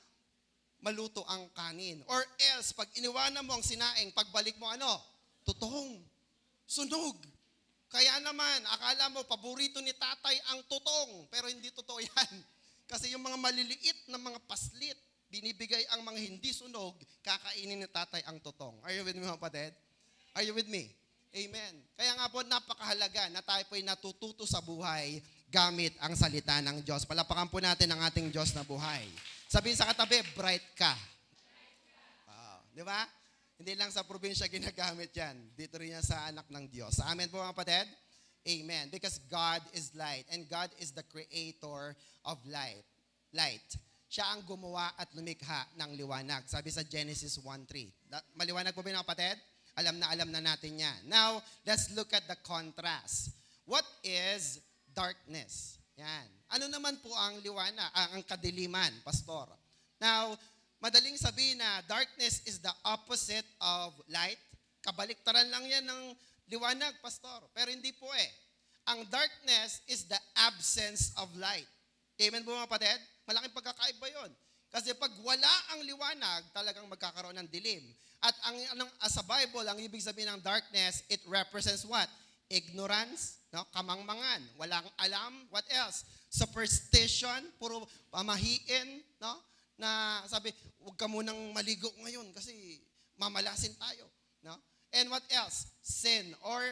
maluto ang kanin. Or else, pag iniwanan mo ang sinaing, pagbalik mo ano? Tutong. Sunog. Kaya naman, akala mo, paborito ni tatay ang tutong. Pero hindi totoo yan. Kasi yung mga maliliit na mga paslit, binibigay ang mga hindi sunog, kakainin ni tatay ang tutong. Are you with me mga kapatid? Are you with me? Amen. Kaya nga po, napakahalaga na tayo po'y natututo sa buhay gamit ang salita ng Diyos. Palapakan po natin ang ating Diyos na buhay. Sabihin sa katabi, bright ka. Wow. Di ba? Hindi lang sa probinsya ginagamit yan. Dito rin yan sa anak ng Diyos. Sa amin po mga kapatid? Amen. Because God is light and God is the creator of light. Light. Siya ang gumawa at lumikha ng liwanag. Sabi sa Genesis 1:3. Maliwanag po ba mga kapatid? Alam na natin yan. Now, let's look at the contrast. What is darkness? Yan. Ano naman po ang liwanag, ang kadiliman, pastor? Now, madaling sabihin na darkness is the opposite of light. Kabaliktaran lang yan ng liwanag, pastor. Pero hindi po eh. Ang darkness is the absence of light. Amen po mga kapatid? Malaking pagkakaiba yun. Kasi pag wala ang liwanag, talagang magkakaroon ng dilim. At sa Bible, ang ibig sabihin ng darkness, it represents what? Ignorance, no? Kamangmangan, walang alam, what else? Superstition, puro pamahiin, no? Na sabi, huwag ka munang maligo ngayon kasi mamalasin tayo. No? And what else? Sin or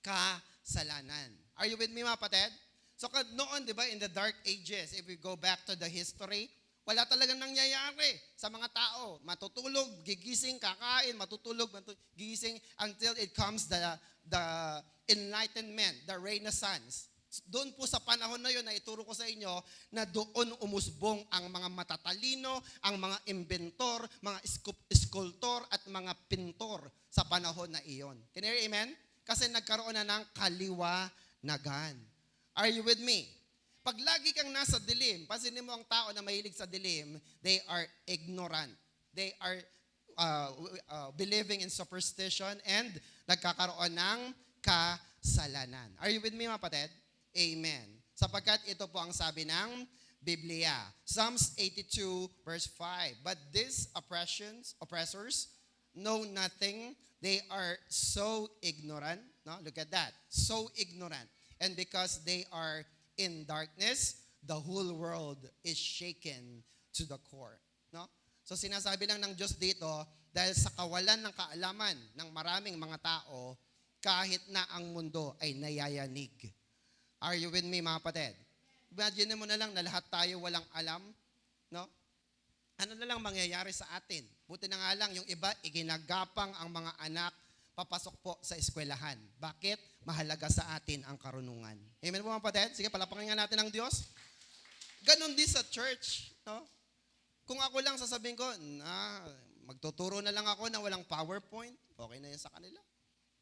kasalanan. Are you with me mga kapatid? So noon, di ba, in the dark ages, if we go back to the history, wala talagang nangyayari sa mga tao. Matutulog, gigising, kakain, matutulog, gigising until it comes the enlightenment, the Renaissance. Doon po sa panahon na yun, na ituro ko sa inyo, na doon umusbong ang mga matatalino, ang mga inventor, mga sculptor, at mga pintor sa panahon na iyon. Can you hear amen? Kasi nagkaroon na ng kaliwanagan. Are you with me? Pag lagi kang nasa dilim, pansinin mo ang tao na mahilig sa dilim, they are ignorant. They are believing in superstition and nagkakaroon ng kasalanan. Are you with me mga kapatid? Amen. Sapagkat ito po ang sabi ng Biblia. Psalms 82 verse 5. But these oppressors know nothing. They are so ignorant. No? Look at that. So ignorant. And because they are in darkness, the whole world is shaken to the core. No? So sinasabi lang ng Diyos dito, dahil sa kawalan ng kaalaman ng maraming mga tao, kahit na ang mundo ay nayayanig. Are you with me, mga kapatid? Imagine mo na lang na lahat tayo walang alam, no? Ano na lang mangyayari sa atin? Buti na nga lang, yung iba, iginagapang ang mga anak, papasok po sa eskwelahan. Bakit? Mahalaga sa atin ang karunungan. Amen po, mga kapatid? Sige, palapakin nga natin ang Diyos. Ganon din sa church, no? Kung ako lang sasabihin ko, magtuturo na lang ako na walang PowerPoint, okay na yan sa kanila.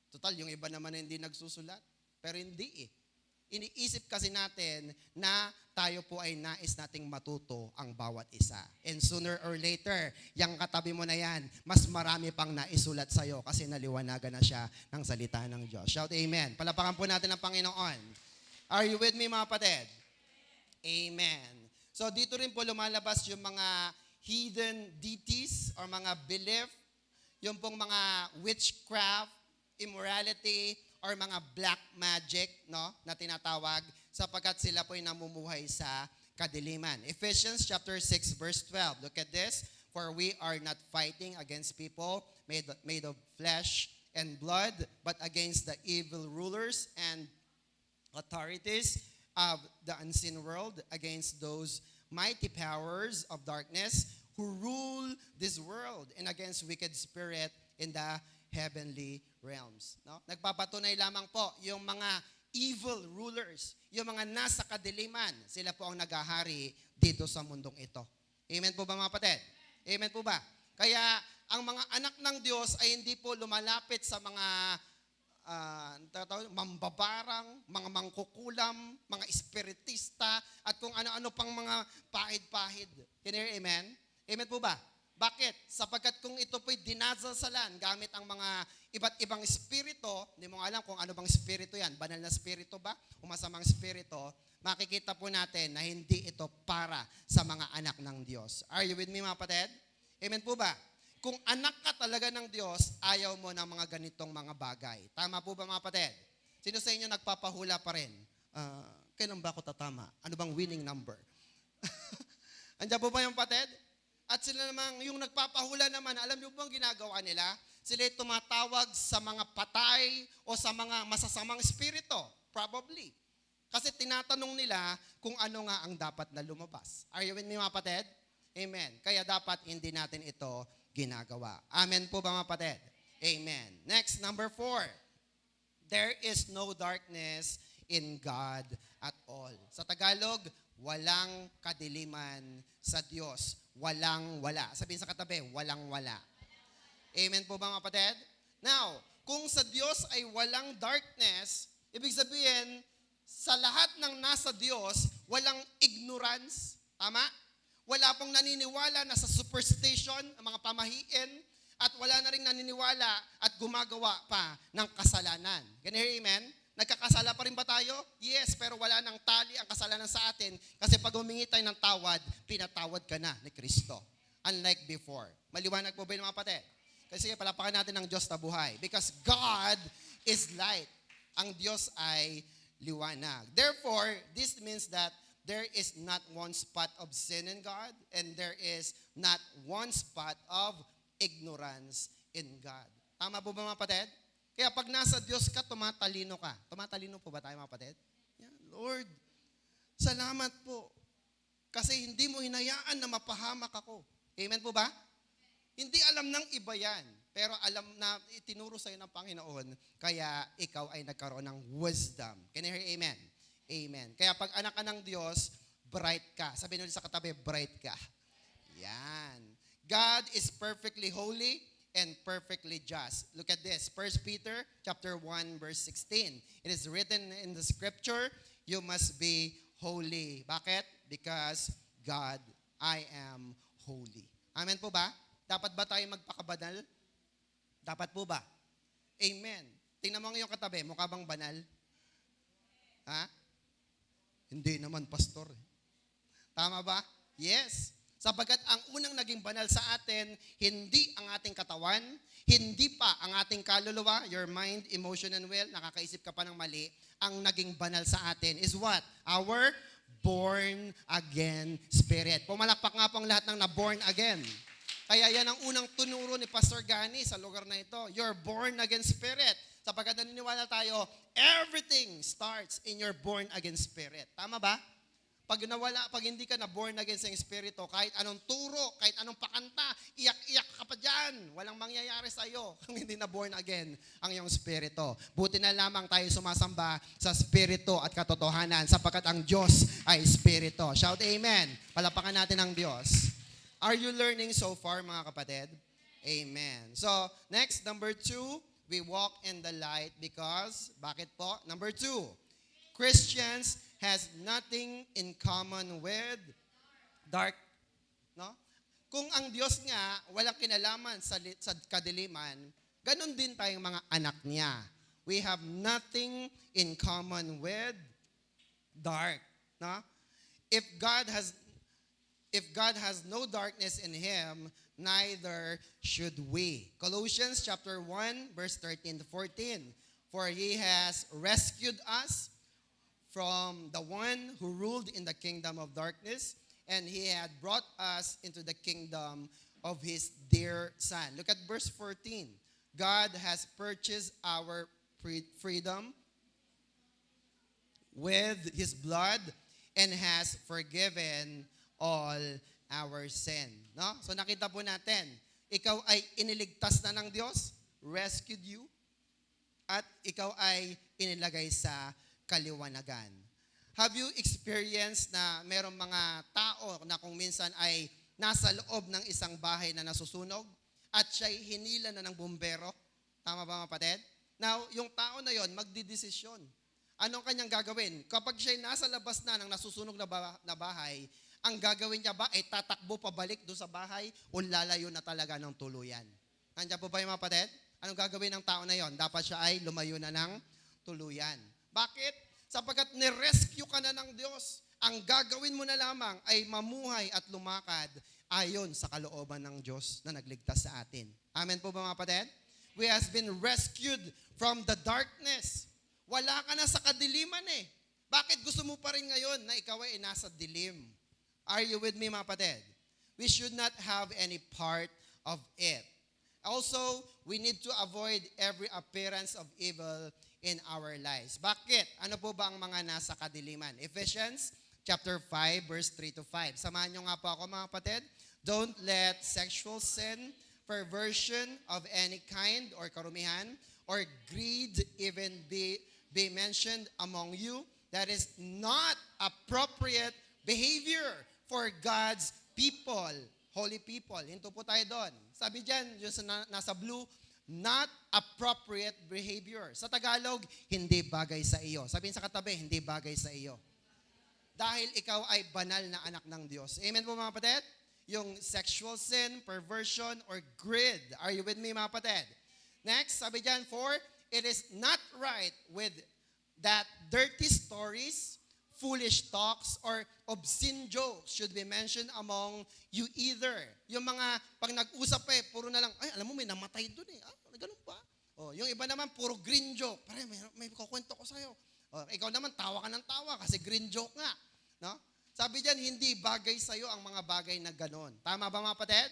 Total, yung iba naman hindi nagsusulat. Pero hindi eh. Iniisip kasi natin na tayo po ay nais nating matuto ang bawat isa. And sooner or later, yung katabi mo na yan, mas marami pang naisulat sa'yo kasi naliwanagan na siya ng salita ng Diyos. Shout amen. Palapakan po natin ang Panginoon. Are you with me, mga kapatid? Amen. So dito rin po lumalabas yung mga hidden deities or mga belief, yung pong mga witchcraft, immorality, or mga black magic, no, na tinatawag sapagkat sila po ay namumuhay sa kadiliman. Ephesians chapter 6 verse 12. Look at this. For we are not fighting against people made of flesh and blood, but against the evil rulers and authorities of the unseen world, against those mighty powers of darkness who rule this world, and against wicked spirit in the heavenly realms. No? Nagpapatunay lamang po yung mga evil rulers, yung mga nasa kadiliman, sila po ang naghahari dito sa mundong ito. Amen po ba, mga kapatid? Amen po ba? Kaya ang mga anak ng Diyos ay hindi po lumalapit sa mga mambabarang, mga mangkukulam, mga espiritista, at kung ano-ano pang mga pahid-pahid. Can you hear amen? Amen po ba? Bakit? Sapagkat kung ito po'y dinasasalan gamit ang mga iba't ibang espiritu, hindi mo alam kung ano bang espiritu yan, banal na espiritu ba o masamang espiritu, makikita po natin na hindi ito para sa mga anak ng Diyos. Are you with me, mga kapatid? Amen po ba? Kung anak ka talaga ng Diyos, ayaw mo ng mga ganitong mga bagay. Tama po ba, mga kapatid? Sino sa inyo nagpapahula pa rin? Kailan ba ako tatama? Ano bang winning number? Andiyan po ba yung kapatid? At sila namang, yung nagpapahula naman, alam niyo bang ginagawa nila? Sila tumatawag sa mga patay o sa mga masasamang espiritu. Probably. Kasi tinatanong nila kung ano nga ang dapat na lumabas. Are you with me, mga kapatid? Amen. Kaya dapat hindi natin ito ginagawa. Amen po ba, mga kapatid? Amen. Next, number 4. There is no darkness in God at all. Sa Tagalog, walang kadiliman sa Diyos. Walang-wala. Sabihin sa katabi, walang-wala. Amen po ba, mga kapatid? Now, kung sa Diyos ay walang darkness, ibig sabihin, sa lahat ng nasa Diyos, walang ignorance. Tama? Wala pong naniniwala na sa superstition, ang mga pamahiin, at wala na rin naniniwala at gumagawa pa ng kasalanan. Can you hear amen? Nagkakasala pa rin ba tayo? Yes, pero wala nang tali ang kasalanan sa atin kasi pag humingi tayo ng tawad, pinatawad ka na ni Kristo. Unlike before. Maliwanag po ba yung mga kapatid? Kasi palapakan natin ng Diyos na buhay. Because God is light. Ang Diyos ay liwanag. Therefore, this means that there is not one spot of sin in God and there is not one spot of ignorance in God. Tama po ba, mga kapatid? Kaya pag nasa Diyos ka, tumatalino ka. Tumatalino po ba tayo, mga kapatid? Yeah, Lord, salamat po. Kasi hindi mo hinayaan na mapahamak ako. Amen po ba? Hindi alam ng iba yan. Pero alam na itinuro sa'yo ng Panginoon, kaya ikaw ay nagkaroon ng wisdom. Can you hear amen? Amen. Kaya pag anak ka ng Diyos, bright ka. Sabihin ulit sa katabi, bright ka. Yan. God is perfectly holy and perfectly just. Look at this. 1 Peter chapter 1 verse 16. It is written in the scripture, you must be holy. Bakit? Because God, I am holy. Amen po ba? Dapat ba tayo magpakabanal? Dapat po ba? Amen. Tingnan mo ngayong katabi, mukha bang banal? Ha? Hindi naman, pastor. Tama ba? Yes. Sapagkat ang unang naging banal sa atin, hindi ang ating katawan, hindi pa ang ating kaluluwa, your mind, emotion, and will, nakakaisip ka pa ng mali, ang naging banal sa atin is what? Our born again spirit. Pumalakpak nga po ang lahat ng na-born again. Kaya yan ang unang tunuro ni Pastor Gani sa lugar na ito. You're born again spirit. Sapagkat naniniwala tayo, everything starts in your born again spirit. Tama ba? Pag hindi ka na born again sa espiritu, kahit anong turo, kahit anong pakanta, iyak-iyak ka pa dyan. Walang mangyayari sa iyo kung hindi na born again ang iyong espiritu. Buti na lamang tayo sumasamba sa espiritu at katotohanan sapagkat ang Diyos ay espiritu. Shout amen. Palapakan natin ang Diyos. Are you learning so far, mga kapatid? Amen. So, next, number 2, we walk in the light because, bakit po? Number 2, Christians has nothing in common with dark. No? Kung ang Diyos nga walang kinalaman sa kadiliman, ganun din tayong mga anak niya. We have nothing in common with dark. No? If God has no darkness in Him, neither should we. Colossians chapter 1, verse 13 to 14. For He has rescued us from the one who ruled in the kingdom of darkness, and He had brought us into the kingdom of His dear Son. Look at verse 14. God has purchased our freedom with His blood and has forgiven all our sin. No? So nakita po natin, ikaw ay iniligtas na ng Diyos, rescued you, at ikaw ay inilagay sa kaliwanagan. Have you experienced na merong mga tao na kung minsan ay nasa loob ng isang bahay na nasusunog at siya'y hinila na ng bumbero? Tama ba, mga kapatid? Now, yung tao na yon magdidesisyon. Anong kanyang gagawin? Kapag siya'y nasa labas na ng nasusunog na bahay, ang gagawin niya ba ay tatakbo pabalik doon sa bahay o lalayo na talaga ng tuluyan? Nandiyan po ba yung mga kapatid? Anong gagawin ng tao na yon? Dapat siya ay lumayo na ng tuluyan. Bakit? Sapagkat nirescue ka na ng Diyos. Ang gagawin mo na lamang ay mamuhay at lumakad ayon sa kalooban ng Diyos na nagligtas sa atin. Amen po ba, mga kapatid? We has been rescued from the darkness. Wala ka na sa kadiliman eh. Bakit gusto mo pa rin ngayon na ikaw ay nasa dilim? Are you with me, mga kapatid? We should not have any part of it. Also, we need to avoid every appearance of evil in our lives. Bakit? Ano po ba ang mga nasa kadiliman? Ephesians chapter 5, verse 3 to 5. Samahan nyo nga po ako, mga kapatid. Don't let sexual sin, perversion of any kind or karumihan, or greed even be mentioned among you. That is not appropriate behavior for God's people, holy people. Hinto po tayo doon. Sabi dyan, yung nasa blue, not appropriate behavior. Sa Tagalog, hindi bagay sa iyo. Sabihin sa katabi, hindi bagay sa iyo. Dahil ikaw ay banal na anak ng Diyos. Amen po, mga kapatid? Yung sexual sin, perversion, or greed. Are you with me, mga kapatid? Next, sabi dyan, for it is not right with that dirty stories, foolish talks, or obscene jokes should be mentioned among you either. Yung mga, pag nag-usap puro na lang, ay, alam mo, may namatay dun eh. Ganun pa. Yung iba naman, puro green joke. Pare, may kukwento ko sa'yo. Ikaw naman, tawa ka ng tawa kasi green joke nga. No? Sabi dyan, hindi bagay sa'yo ang mga bagay na ganon. Tama ba, mga kapatid?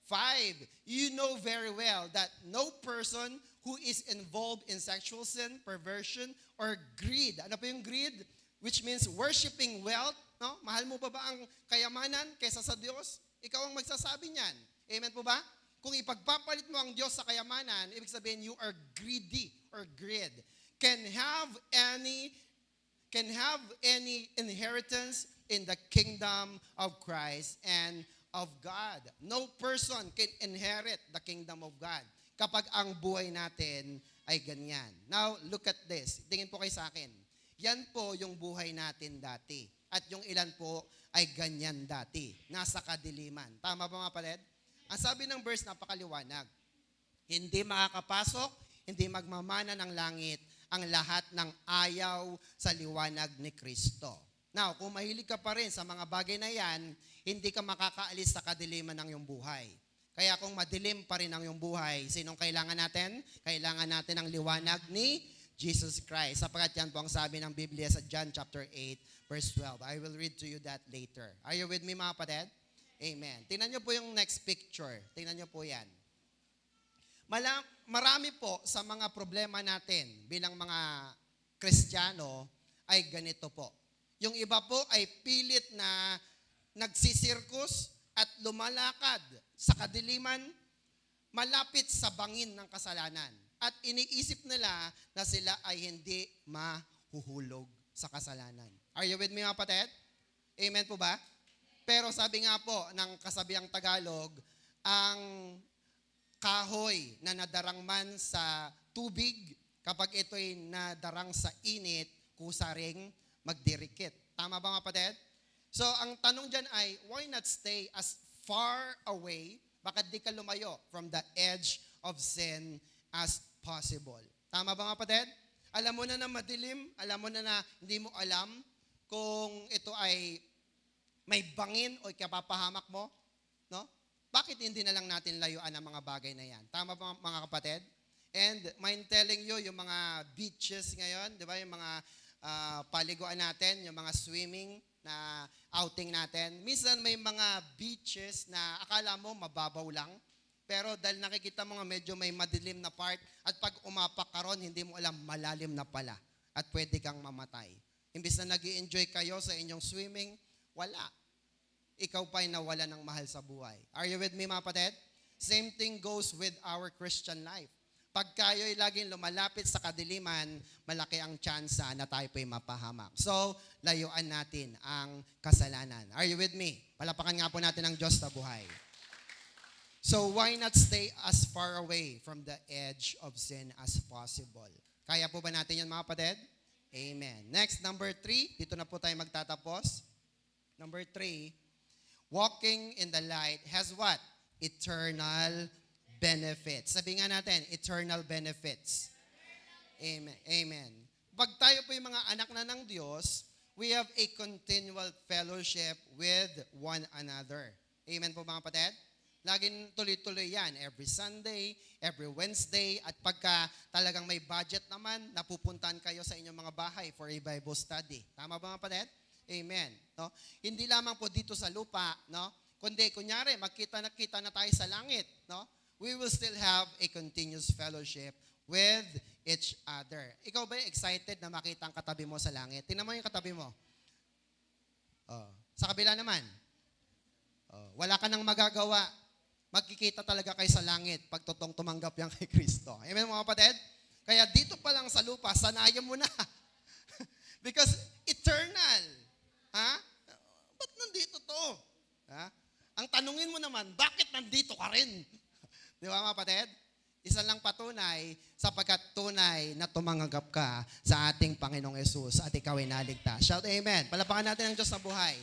5, you know very well that no person who is involved in sexual sin, perversion, or greed. Ano po yung greed? Which means worshiping wealth. No? Mahal mo ba ang kayamanan kaysa sa Diyos? Ikaw ang magsasabi niyan. Amen po ba? Kung ipagpapalit mo ang Diyos sa kayamanan, ibig sabihin you are greedy or greed. Can have any inheritance in the kingdom of Christ and of God. No person can inherit the kingdom of God kapag ang buhay natin ay ganyan. Now, look at this. Tingin po kayo sa akin. Yan po yung buhay natin dati. At yung ilan po ay ganyan dati. Nasa kadiliman. Tama ba, mga kapatid? Ang sabi ng verse, napakaliwanag. Hindi makakapasok, hindi magmamana ng langit ang lahat ng ayaw sa liwanag ni Kristo. Now, kung mahilig ka pa rin sa mga bagay na yan, hindi ka makakaalis sa kadiliman ng iyong buhay. Kaya kung madilim pa rin ang iyong buhay, sinong kailangan natin? Kailangan natin ang liwanag ni Jesus Christ. Sapagkat yan po ang sabi ng Biblia sa John chapter 8, verse 12. I will read to you that later. Are you with me, mga kapatid? Amen. Tingnan niyo po yung next picture. Tingnan niyo po yan. Marami po sa mga problema natin bilang mga Kristiyano ay ganito po. Yung iba po ay pilit na nagsisirkus at lumalakad sa kadiliman malapit sa bangin ng kasalanan. At iniisip nila na sila ay hindi mahuhulog sa kasalanan. Are you with me, mga kapatid? Amen po ba? Pero sabi nga po ng kasabihang Tagalog, ang kahoy na nadarang man sa tubig, kapag ito'y nadarang sa init, kusa ring magdirikit. Tama ba, mga kapatid? So, ang tanong dyan ay, why not stay as far away, bakit di ka lumayo from the edge of sin as possible? Tama ba, mga kapatid? Alam mo na madilim, alam mo na hindi mo alam kung ito ay may bangin o ikapapahamak mo, no? Bakit hindi na lang natin layuan ang mga bagay na yan? Tama ba, mga kapatid? And mind telling you, yung mga beaches ngayon, di ba, yung mga paliguan natin, yung mga swimming na outing natin. Minsan may mga beaches na akala mo mababaw lang, pero dahil nakikita mo nga medyo may madilim na part at pag umapak ka ron, hindi mo alam malalim na pala at pwede kang mamatay. Imbis na nag-i-enjoy kayo sa inyong swimming, wala. Ikaw pa'y nawala ng mahal sa buhay. Are you with me, mga kapatid? Same thing goes with our Christian life. Pag kayo'y laging lumalapit sa kadiliman, malaki ang tsansa na tayo po'y mapahamak. So, layuan natin ang kasalanan. Are you with me? Palapakan nga po natin ang Diyos sa buhay. So, why not stay as far away from the edge of sin as possible? Kaya po ba natin yan, mga kapatid? Amen. Next, number 3. Dito na po tayo magtatapos. Number 3, walking in the light has what? Eternal benefits. Sabi nga natin, eternal benefits. Amen. Amen. Pag tayo po yung mga anak na ng Diyos, we have a continual fellowship with one another. Amen po, mga kapatid? Laging tuloy-tuloy yan. Every Sunday, every Wednesday, at pagka talagang may budget naman, napupuntahan kayo sa inyong mga bahay for a Bible study. Tama ba, mga kapatid? Amen. No? Hindi lamang po dito sa lupa, no? Kundi kunyari magkita na tayo sa langit, no? We will still have a continuous fellowship with each other. Ikaw ba excited na makita ang katabi mo sa langit? Tingnan mo yung katabi mo. Oh. Sa kabila naman. Oh. Wala ka nang magagawa. Magkikita talaga kayo sa langit pag totoong tumanggap yan kay Kristo. Amen, mga kapatid? Kaya dito pa lang sa lupa, sanayan mo na. Because eternal. Ha? Ba't nandito to? Ha? Ang tanungin mo naman, bakit nandito ka rin? Di ba, mga kapatid? Isa lang patunay sapagkat tunay na tumanggap ka sa ating Panginoong Yesus at ikaw ay naligtas. Shout amen. Palapakan natin ang Diyos sa buhay.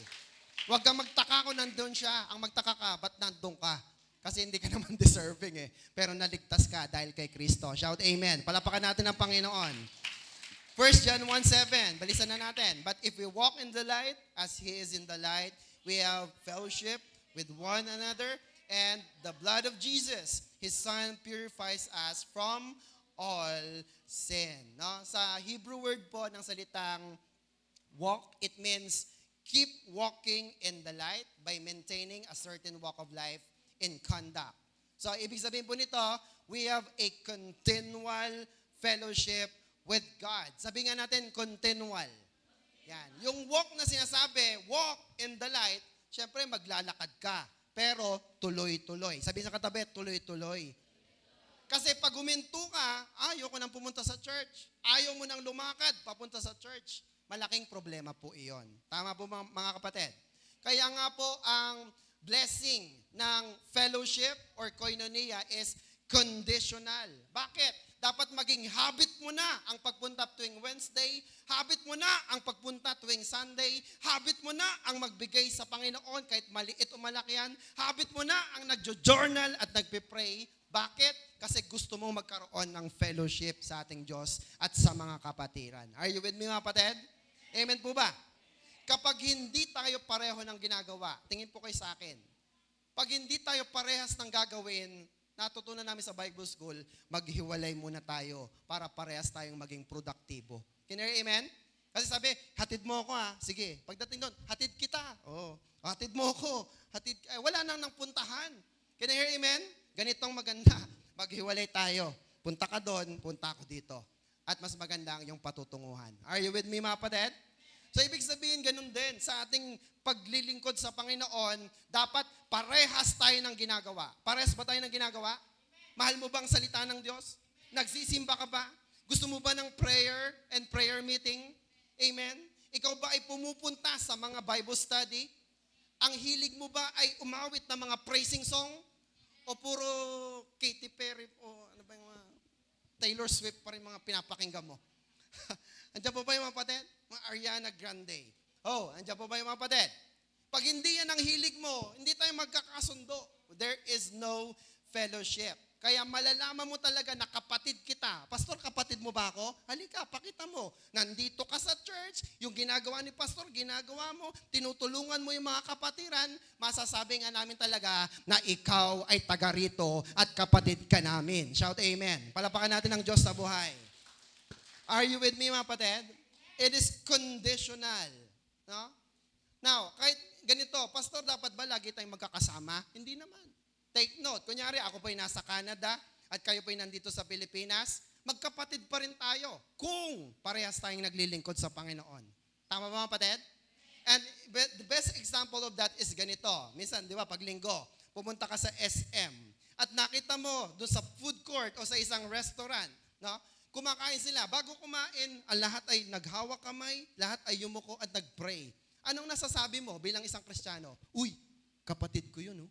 Huwag kang magtaka kung nandun siya. Ang magtaka ka, ba't nandun ka? Kasi hindi ka naman deserving eh. Pero naligtas ka dahil kay Kristo. Shout amen. Palapakan natin ang Panginoon. 1 John 1:7, balisan na natin. But if we walk in the light, as He is in the light, we have fellowship with one another, and the blood of Jesus, His Son, purifies us from all sin. No? Sa Hebrew word po ng salitang walk, it means keep walking in the light by maintaining a certain walk of life in conduct. So, ibig sabihin po nito, we have a continual fellowship with God. Sabi nga natin, continual. Yan. Yung walk na sinasabi, walk in the light, syempre maglalakad ka. Pero tuloy-tuloy. Sabi sa katabi, tuloy-tuloy. Kasi pag huminto ka, ayaw ko nang pumunta sa church. Ayaw mo nang lumakad, papunta sa church. Malaking problema po iyon. Tama po mga kapatid? Kaya nga po ang blessing ng fellowship or koinonia is conditional. Bakit? Dapat maging habit mo na ang pagpunta tuwing Wednesday, habit mo na ang pagpunta tuwing Sunday, habit mo na ang magbigay sa Panginoon kahit maliit o malaki yan, habit mo na ang nagjo-journal at nagpe-pray. Bakit? Kasi gusto mong magkaroon ng fellowship sa ating Diyos at sa mga kapatiran. Are you with me, mga kapatid? Amen po ba? Kapag hindi tayo pareho ng ginagawa, tingin po kayo sa akin, pag hindi tayo parehas ng gagawin, natutunan namin sa Bible School, maghiwalay muna tayo para parehas tayong maging produktibo. Can you hear amen? Kasi sabi, hatid mo ako ha. Sige, pagdating doon, hatid kita. Oh, hatid mo ako. Wala nang puntahan. Can you hear amen? Ganitong maganda. Maghiwalay tayo. Punta ka doon, punta ako dito. At mas maganda ang yung patutunguhan. Are you with me, mga kapatid? So, ibig sabihin, ganun din. Sa ating paglilingkod sa Panginoon, dapat parehas tayo ng ginagawa. Parehas ba tayo ng ginagawa? Mahal mo bang salita ng Diyos? Nagsisimba ka ba? Gusto mo ba ng prayer and prayer meeting? Amen? Ikaw ba ay pumupunta sa mga Bible study? Ang hilig mo ba ay umawit ng mga praising song? O puro Katy Perry o ano ba yung mga Taylor Swift pa rin mga pinapakinggan mo? Andiyan po ba yung mga kapatid? Mga Ariana Grande. Oh, andiyan po ba yung mga kapatid? Pag hindi yan ang hilig mo, hindi tayo magkakasundo. There is no fellowship. Kaya malalaman mo talaga na kapatid kita. Pastor, kapatid mo ba ako? Halika, pakita mo. Nandito ka sa church, yung ginagawa ni pastor, ginagawa mo, tinutulungan mo yung mga kapatiran, masasabi nga namin talaga na ikaw ay taga rito at kapatid ka namin. Shout amen. Palapakan natin ang Diyos sa buhay. Are you with me, mga kapatid? It is conditional. No? Now, kahit ganito, pastor, dapat ba lagi tayong magkakasama? Hindi naman. Take note, kunyari ako po'y nasa Canada at kayo po'y nandito sa Pilipinas, magkapatid pa rin tayo kung parehas tayong naglilingkod sa Panginoon. Tama ba, mga kapatid? And the best example of that is ganito. Minsan, di ba, pag linggo, pumunta ka sa SM at nakita mo doon sa food court o sa isang restaurant, no? Kumakain sila. Bago kumain, ang lahat ay naghawak kamay, lahat ay yumuko at nagpray. Anong nasasabi mo bilang isang Kristiyano? Uy, kapatid ko yun, oh.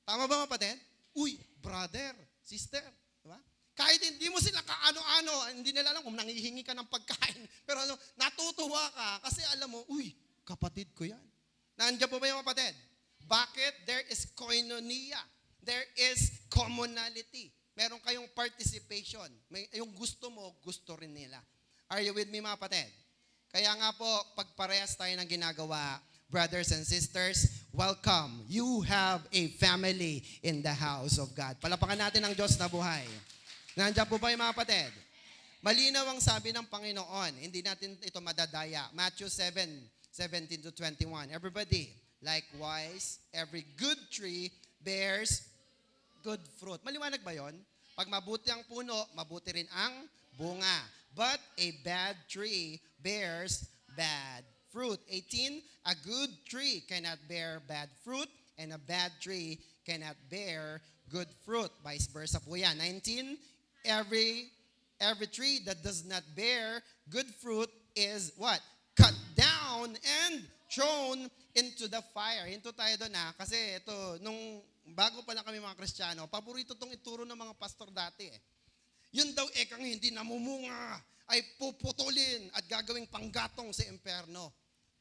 Tama ba, mga kapatid? Uy, brother, sister. Diba? Kahit hindi mo sila kaano-ano, hindi nila alam kung nangihingi ka ng pagkain. Pero natutuwa ka kasi alam mo, uy, kapatid ko yan. Nandiyan po ba yung kapatid? Bakit? There is koinonia. There is commonality. Meron kayong participation. Yung gusto mo, gusto rin nila. Are you with me, mga kapatid? Kaya nga po, pag parehas tayo ng ginagawa, brothers and sisters, welcome. You have a family in the house of God. Palapakan natin ang Diyos na buhay. Nandiyan po ba yung mga kapatid? Malinaw ang sabi ng Panginoon. Hindi natin ito madadaya. Matthew 7:17-21. Everybody, likewise, every good tree bears good fruit. Maliwanag ba yon? Pag mabuti ang puno, mabuti rin ang bunga. But a bad tree bears bad fruit. 18, a good tree cannot bear bad fruit, and a bad tree cannot bear good fruit. Vice versa po yan. 19, every tree that does not bear good fruit is what? Cut down and thrown into the fire. Hinto tayo doon kasi ito, nung bago pa lang kami mga Kristiyano, paborito itong ituro ng mga pastor dati eh. Yun daw ekang hindi namumunga ay puputulin at gagawing panggatong sa impyerno.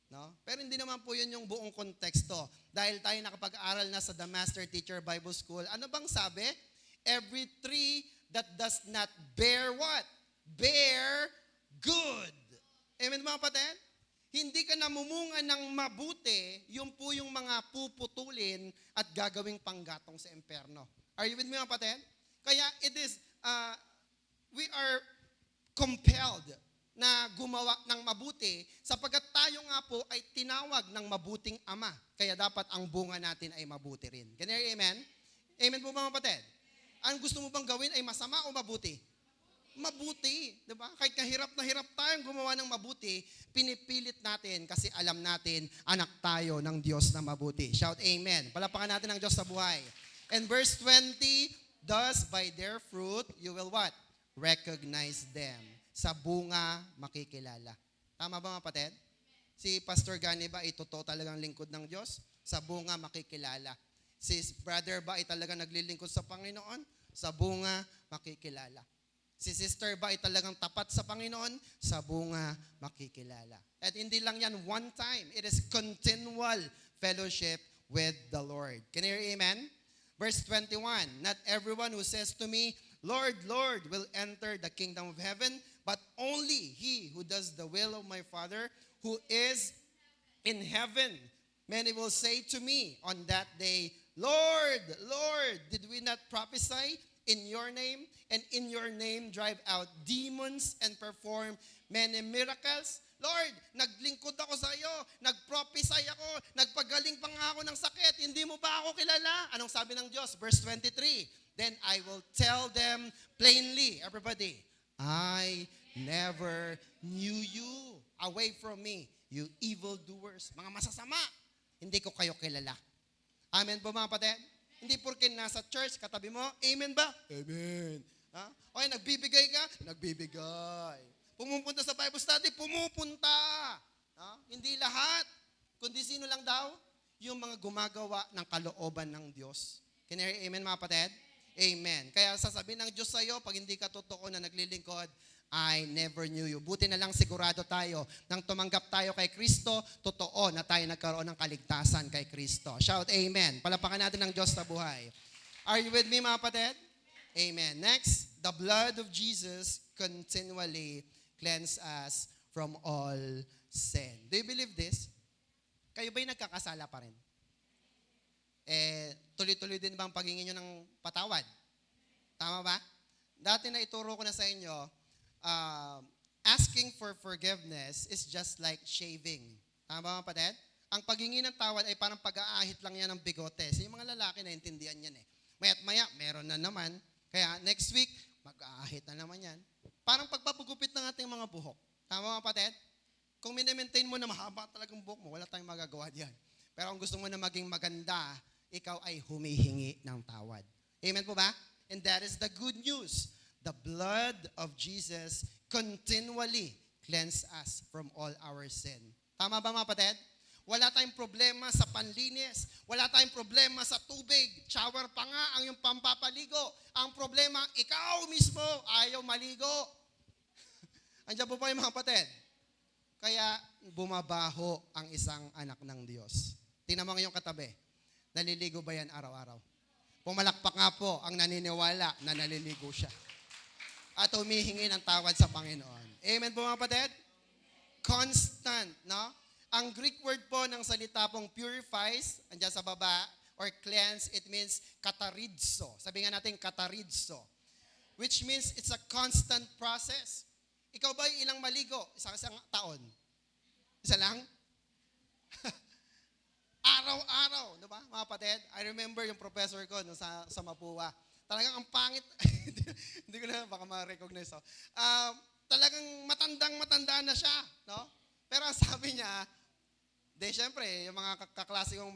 No? Pero hindi naman po yun yung buong konteksto. Dahil tayo nakapag-aral na sa The Master Teacher Bible School, ano bang sabi? Every tree that does not bear what? Bear good. Amen mga kapatid? Hindi ka namumunga ng mabuti, yun po yung mga puputulin at gagawing panggatong sa impyerno. Are you with me mga kapatid? Kaya it is, we are compelled na gumawa ng mabuti sapagkat tayo nga po ay tinawag ng mabuting ama. Kaya dapat ang bunga natin ay mabuti rin. Ganyan, amen? Amen po mga kapatid? Ang gusto mo bang gawin ay masama o mabuti? Mabuti. Diba? Kahit na hirap tayong gumawa ng mabuti, pinipilit natin kasi alam natin anak tayo ng Diyos na mabuti. Shout amen. Palapakan natin ang Diyos sa buhay. And verse 20, thus by their fruit you will what? Recognize them. Sa bunga makikilala. Tama ba mga kapatid? Si Pastor Gani ba ay totoo talagang lingkod ng Diyos? Sa bunga makikilala. Si brother ba ay talagang naglilingkod sa Panginoon? Sa bunga makikilala. Si sister ba ay talagang tapat sa Panginoon? Sa bunga makikilala. At hindi lang yan one time. It is continual fellowship with the Lord. Can you hear amen? Verse 21, not everyone who says to me, Lord, Lord, will enter the kingdom of heaven, but only he who does the will of my Father who is in heaven. Many will say to me on that day, Lord, Lord, did we not prophesy in your name, and in your name drive out demons and perform many miracles? Lord, naglingkod ako sa iyo, nagprophesy ako, nagpagaling pa nga ako ng sakit, hindi mo ba ako kilala? Anong sabi ng Diyos? Verse 23, then I will tell them plainly, everybody, I never knew you. Away from me, you evildoers. Mga masasama, hindi ko kayo kilala. Amen po mga kapatid? Hindi porke nasa church, katabi mo, amen ba? Amen. Ha? Okay, nagbibigay ka? Nagbibigay. Pumupunta sa Bible study? Pumupunta. Ha? Hindi lahat. Kundi sino lang daw? Yung mga gumagawa ng kalooban ng Diyos. Can you hear amen mga kapatid? Amen. Kaya sasabihin ng Diyos sa iyo, pag hindi ka totoo na naglilingkod, I never knew you. Buti na lang sigurado tayo, nang tumanggap tayo kay Kristo, totoo na tayo nagkaroon ng kaligtasan kay Kristo. Shout amen. Palapakan natin ng Diyos na buhay. Are you with me mga kapatid? Amen. Next, the blood of Jesus continually cleanse us from all sin. Do you believe this? Kayo ba'y nagkakasala pa rin? Tuloy-tuloy din ba ang paghingi nyo ng patawad? Tama ba? Dati na ituro ko na sa inyo, asking for forgiveness is just like shaving. Tama ba mga kapatid? Ang paghingi ng tawad ay parang pag-aahit lang yan ng bigote. So yung mga lalaki na intindihan yan eh. Maya't maya, meron na naman. Kaya next week, mag-aahit na naman yan. Parang pagpapagupit ng ating mga buhok. Tama mga kapatid? Kung minimaintain mo na mahaba talagang buhok mo, wala tayong magagawa diyan. Pero kung gusto mo na maging maganda, ikaw ay humihingi ng tawad. Amen po ba? And that is the good news. The blood of Jesus continually cleanse us from all our sin. Tama ba mga kapatid? Wala tayong problema sa panlinis. Wala tayong problema sa tubig. Shower pa nga ang iyong pampapaligo. Ang problema, ikaw mismo ayaw maligo. Andiyan po pa yung mga kapatid. Kaya bumabaho ang isang anak ng Diyos. Tingnan mo ngayong katabi. Naliligo ba yan araw-araw? Pumalakpak nga po ang naniniwala na naliligo siya. At humihingi ng tawad sa Panginoon. Amen po mga kapatid? Constant, no? Ang Greek word po ng salita pong purifies, andyan sa baba, or cleanse, it means kataridso. Sabi nga natin kataridso. Which means it's a constant process. Ikaw ba ilang maligo? Isang taon? Isa lang? Araw-araw, di ba mga kapatid? I remember yung professor ko no, sa Mapua. Talagang ang pangit, hindi ko na baka ma-recognize. Talagang matanda na siya. No? Pero sabi niya, syempre, yung mga kaklase kong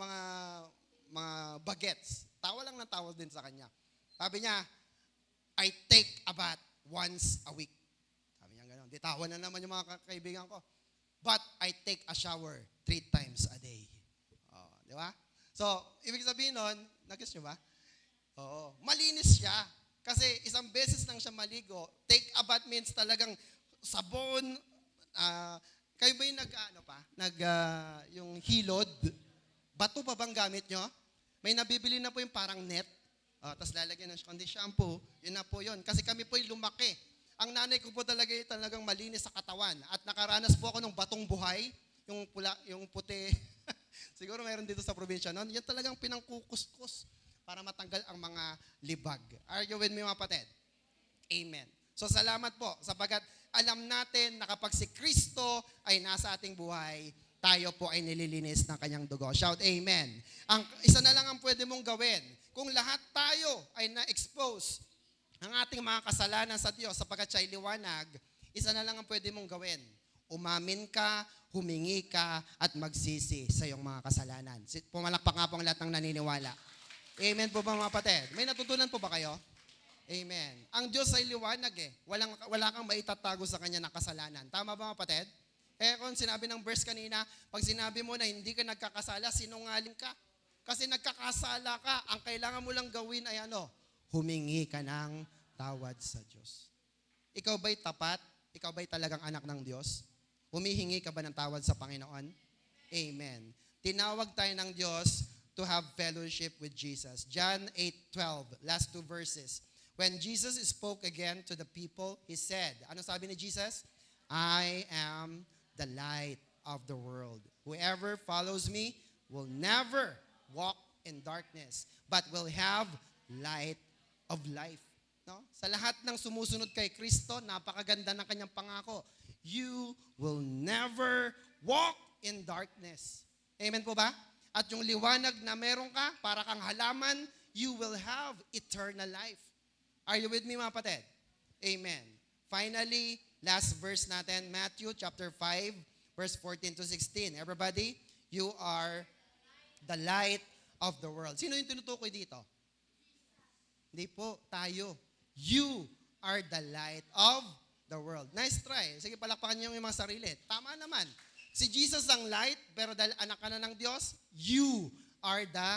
mga bagets, tawa lang ng tawa din sa kanya. Sabi niya, I take a bath once a week. Sabi niya gano'n. Di tawa na naman yung mga kaibigan ko. But I take a shower 3 times a day. Oh, di ba? So, ibig sabihin nun, nag-guess nyo ba? Oo. Malinis siya. Kasi isang beses lang siya maligo. Take a bath means talagang sabon. Kayo ba yung yung hilod? Bato pa bang gamit nyo? May nabibili na po yung parang net. Tapos lalagyan ng kundi shampoo. Yun na po yun. Kasi kami po yung lumaki. Ang nanay ko po talagang malinis sa katawan. At nakaranas po ako ng batong buhay. Yung pula, yung puti. Siguro mayroon dito sa probinsya. No? Yan talagang pinangkukuskus para matanggal ang mga libag. Are you with me mga kapatid? Amen. So salamat po sapagkat alam natin na kapag si Kristo ay nasa ating buhay, tayo po ay nililinis ng kanyang dugo. Shout amen. Ang isa na lang ang pwede mong gawin. Kung lahat tayo ay na-expose ang ating mga kasalanan sa Diyos sapagkat siya ay liwanag, isa na lang ang pwede mong gawin. Umamin ka, humingi ka, at magsisi sa iyong mga kasalanan. Pumalakpak nga po ang lahat ng naniniwala. Amen po ba mga kapatid? May natutunan po ba kayo? Amen. Ang Diyos ay liwanag eh. Wala kang maitatago sa kanya na kasalanan. Tama ba mga kapatid? Kung sinabi ng verse kanina, pag sinabi mo na hindi ka nagkakasala, sinungaling ka. Kasi nagkakasala ka, ang kailangan mo lang gawin ay humingi ka ng tawad sa Diyos. Ikaw ba'y tapat? Ikaw ba'y talagang anak ng Diyos? Humihingi ka ba ng tawad sa Panginoon? Amen. Tinawag tayo ng Diyos to have fellowship with Jesus. John 8:12, last 2 verses. When Jesus spoke again to the people, He said, ano sabi ni Jesus? I am the light of the world. Whoever follows me will never walk in darkness, but will have light of life. No? Sa lahat ng sumusunod kay Kristo, napakaganda ng kanyang pangako. You will never walk in darkness. Amen po ba? At yung liwanag na meron ka, para kang halaman, you will have eternal life. Are you with me, mga kapatid? Amen. Finally, last verse natin, Matthew chapter 5, verse 14 to 16. Everybody, you are the light of the world. Sino yung tinutukoy dito? Hindi po, tayo. You are the light of the world. Nice try. Sige, palakpakan niyo yung mga sarili. Tama naman. Si Jesus ang light, pero dahil anak ka na ng Diyos, you are the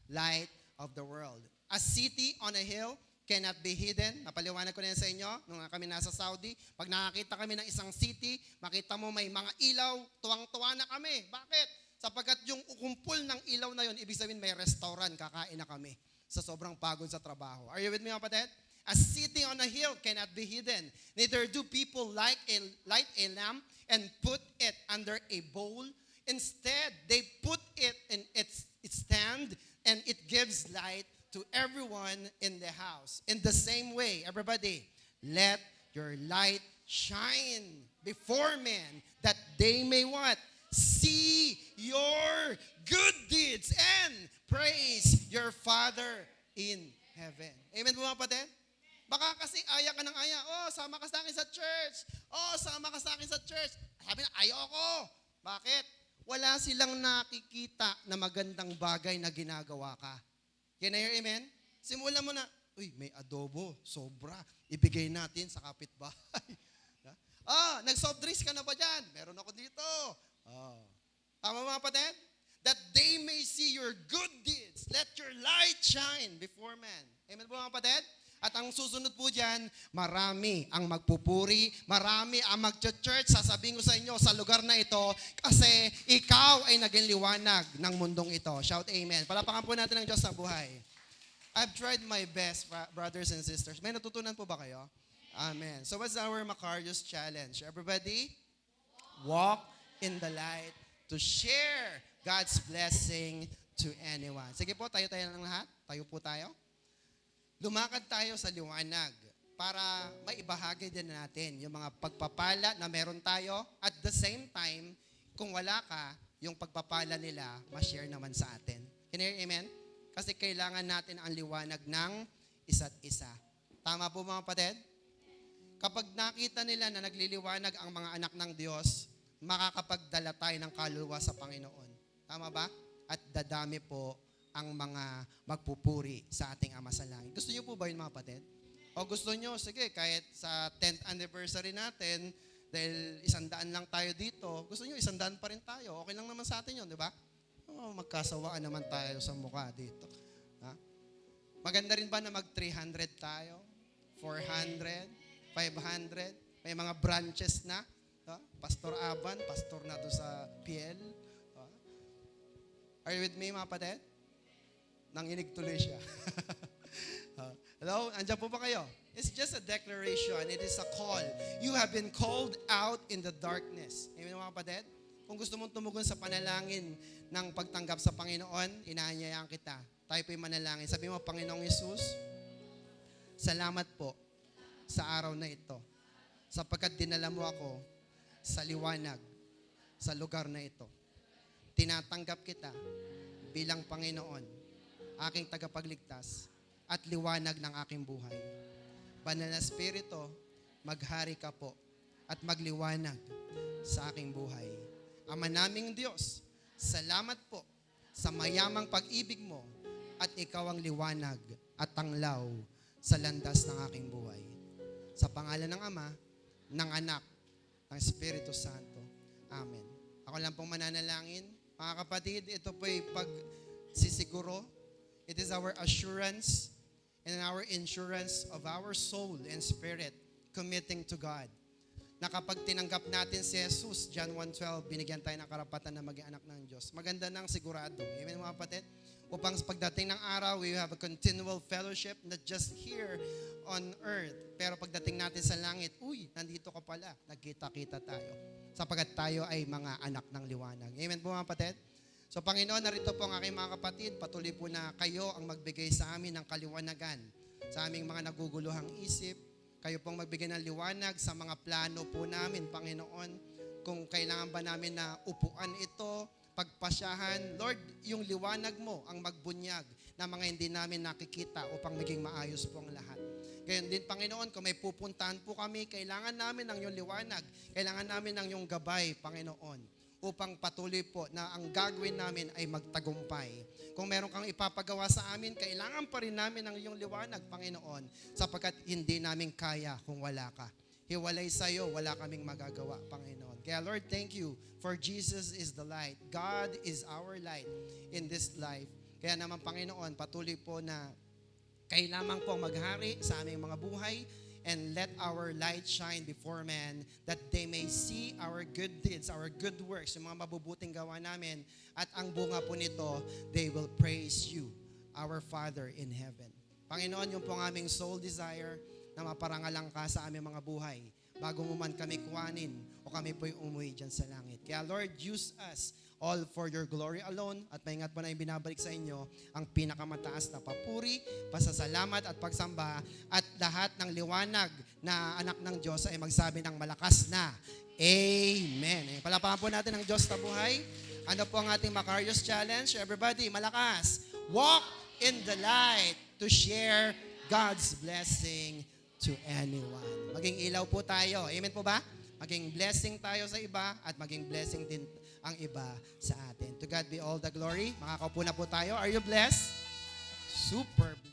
light of the world. A city on a hill cannot be hidden. Napaliwanag ko na yan sa inyo nung kami nasa Saudi. Pag nakakita kami ng isang city, makita mo may mga ilaw, tuwang-tuwa na kami. Bakit? Sapagkat yung ukumpul ng ilaw na yun, ibig sabihin may restaurant, kakain na kami sa sobrang pagod sa trabaho. Are you with me, mga kapatid? A city on a hill cannot be hidden. Neither do people light a lamp and put it under a bowl. Instead, they put it in its stand, and it gives light to everyone in the house. In the same way, everybody, let your light shine before men, that they may what? See your good deeds and praise your Father in heaven. Amen po, mga kapatid? Baka kasi aya ka ng aya. Oh, sama ka sa akin sa church. Oh, sama ka sa akin sa church. Sabi na, ayoko. Bakit? Wala silang nakikita na magandang bagay na ginagawa ka. Can I hear amen? Simulan mo na, uy, may adobo, sobra. Ibigay natin sa kapitbahay. Nag-soft drinks ka na ba dyan? Meron ako dito. Tama mga kapatid? That they may see your good deeds. Let your light shine before men. Amen po mga kapatid? At ang susunod po dyan, marami ang magpupuri, marami ang mag-church, sasabihin ko sa inyo sa lugar na ito, kasi ikaw ay naging liwanag ng mundong ito. Shout amen. Palapakan po natin ang Diyos sa buhay. I've tried my best, brothers and sisters. May natutunan po ba kayo? Amen. So what's our Macarius challenge? Everybody, walk in the light to share God's blessing to anyone. Sige po, tayo-tayo ng lahat. Tayo po tayo. Lumakad tayo sa liwanag para maibahagi din natin yung mga pagpapala na meron tayo. At the same time, kung wala ka, yung pagpapala nila, ma-share naman sa atin. Can you hear amen? Kasi kailangan natin ang liwanag ng isa't isa. Tama po mga kapatid? Kapag nakita nila na nagliliwanag ang mga anak ng Diyos, makakapagdala tayo ng kaluluwa sa Panginoon. Tama ba? At dadami po ang mga magpupuri sa ating Ama sa Langit. Gusto niyo po ba yun mga kapatid? O gusto niyo, sige, kahit sa 10th anniversary natin, dahil 100 lang tayo dito, gusto niyo 100 pa rin tayo. Okay lang naman sa atin yun, di ba? Magkasawaan naman tayo sa mukha dito. Ha? Maganda rin ba na mag 300 tayo? 400? 500? May mga branches na? Pastor Aban, pastor na to sa PL. Are you with me mga kapatid? Nanginig tuloy siya. Hello? Andiyan po ba kayo? It's just a declaration. It is a call. You have been called out in the darkness. Amen mga kapatid? Kung gusto mong tumugon sa panalangin ng pagtanggap sa Panginoon, inaanyayaan kita. Tayo po'y manalangin. Sabi mo, Panginoong Yesus, salamat po sa araw na ito. Sapagkat dinala mo ako sa liwanag, sa lugar na ito. Tinatanggap kita bilang Panginoon, aking tagapagligtas at liwanag ng aking buhay. Banal na Espiritu, maghari ka po at magliwanag sa aking buhay. Ama naming Diyos, salamat po sa mayamang pag-ibig mo at ikaw ang liwanag at tanglaw sa landas ng aking buhay. Sa pangalan ng Ama, ng Anak, ng Espiritu Santo. Amen. Ako lang pong mananalangin. Mga kapatid, ito po'y pagsisiguro. It is our assurance and our insurance of our soul and spirit committing to God. Na kapag tinanggap natin si Jesus, John 1:12, binigyan tayo ng karapatan na maging anak ng Diyos. Maganda ng sigurado. Amen mga kapatid? Upang pagdating ng araw, we have a continual fellowship, not just here on earth. Pero pagdating natin sa langit, uy, nandito ka pala. Nagkita-kita tayo. Sapagkat tayo ay mga anak ng liwanag. Amen po mga kapatid? So Panginoon, narito po ang aking mga kapatid, patuloy po na kayo ang magbigay sa amin ng kaliwanagan sa aming mga naguguluhang isip. Kayo pong magbigay ng liwanag sa mga plano po namin, Panginoon. Kung kailangan ba namin na upuan ito, pagpasyahan, Lord, yung liwanag mo ang magbunyag na mga hindi namin nakikita upang maging maayos po ang lahat. Gayon din, Panginoon, kung may pupuntahan po kami, kailangan namin ng iyong liwanag, kailangan namin ng iyong gabay, Panginoon, upang patuloy po na ang gagawin namin ay magtagumpay. Kung meron kang ipapagawa sa amin, kailangan pa rin namin ng iyong liwanag, Panginoon, sapagkat hindi namin kaya kung wala ka. Hiwalay sa iyo, wala kaming magagawa, Panginoon. Kaya Lord, thank you for Jesus is the light. God is our light in this life. Kaya naman, Panginoon, patuloy po na kayo lamang po maghari sa aming mga buhay, and let our light shine before men that they may see our good deeds, our good works, yung mga mabubuting gawa namin, at ang bunga po nito, they will praise you, our Father in heaven. Panginoon, yung po ang aming soul desire na maparangalang ka sa aming mga buhay bago mo man kami kuwanin o kami po'y umuwi dyan sa langit. Kaya Lord, use us all for your glory alone, at maingat po na yung binabalik sa inyo ang pinakamataas na papuri, pasasalamat at pagsamba, at lahat ng liwanag na anak ng Diyos ay magsabi ng malakas na Amen. Palapakan po natin ang Diyos na buhay. Ano po ang ating Macarius Challenge? Everybody, malakas. Walk in the light to share God's blessing to anyone. Maging ilaw po tayo. Amen po ba? Maging blessing tayo sa iba at maging blessing din ang iba sa atin. To God be all the glory. Makakaupo na po tayo. Are you blessed? Super blessed.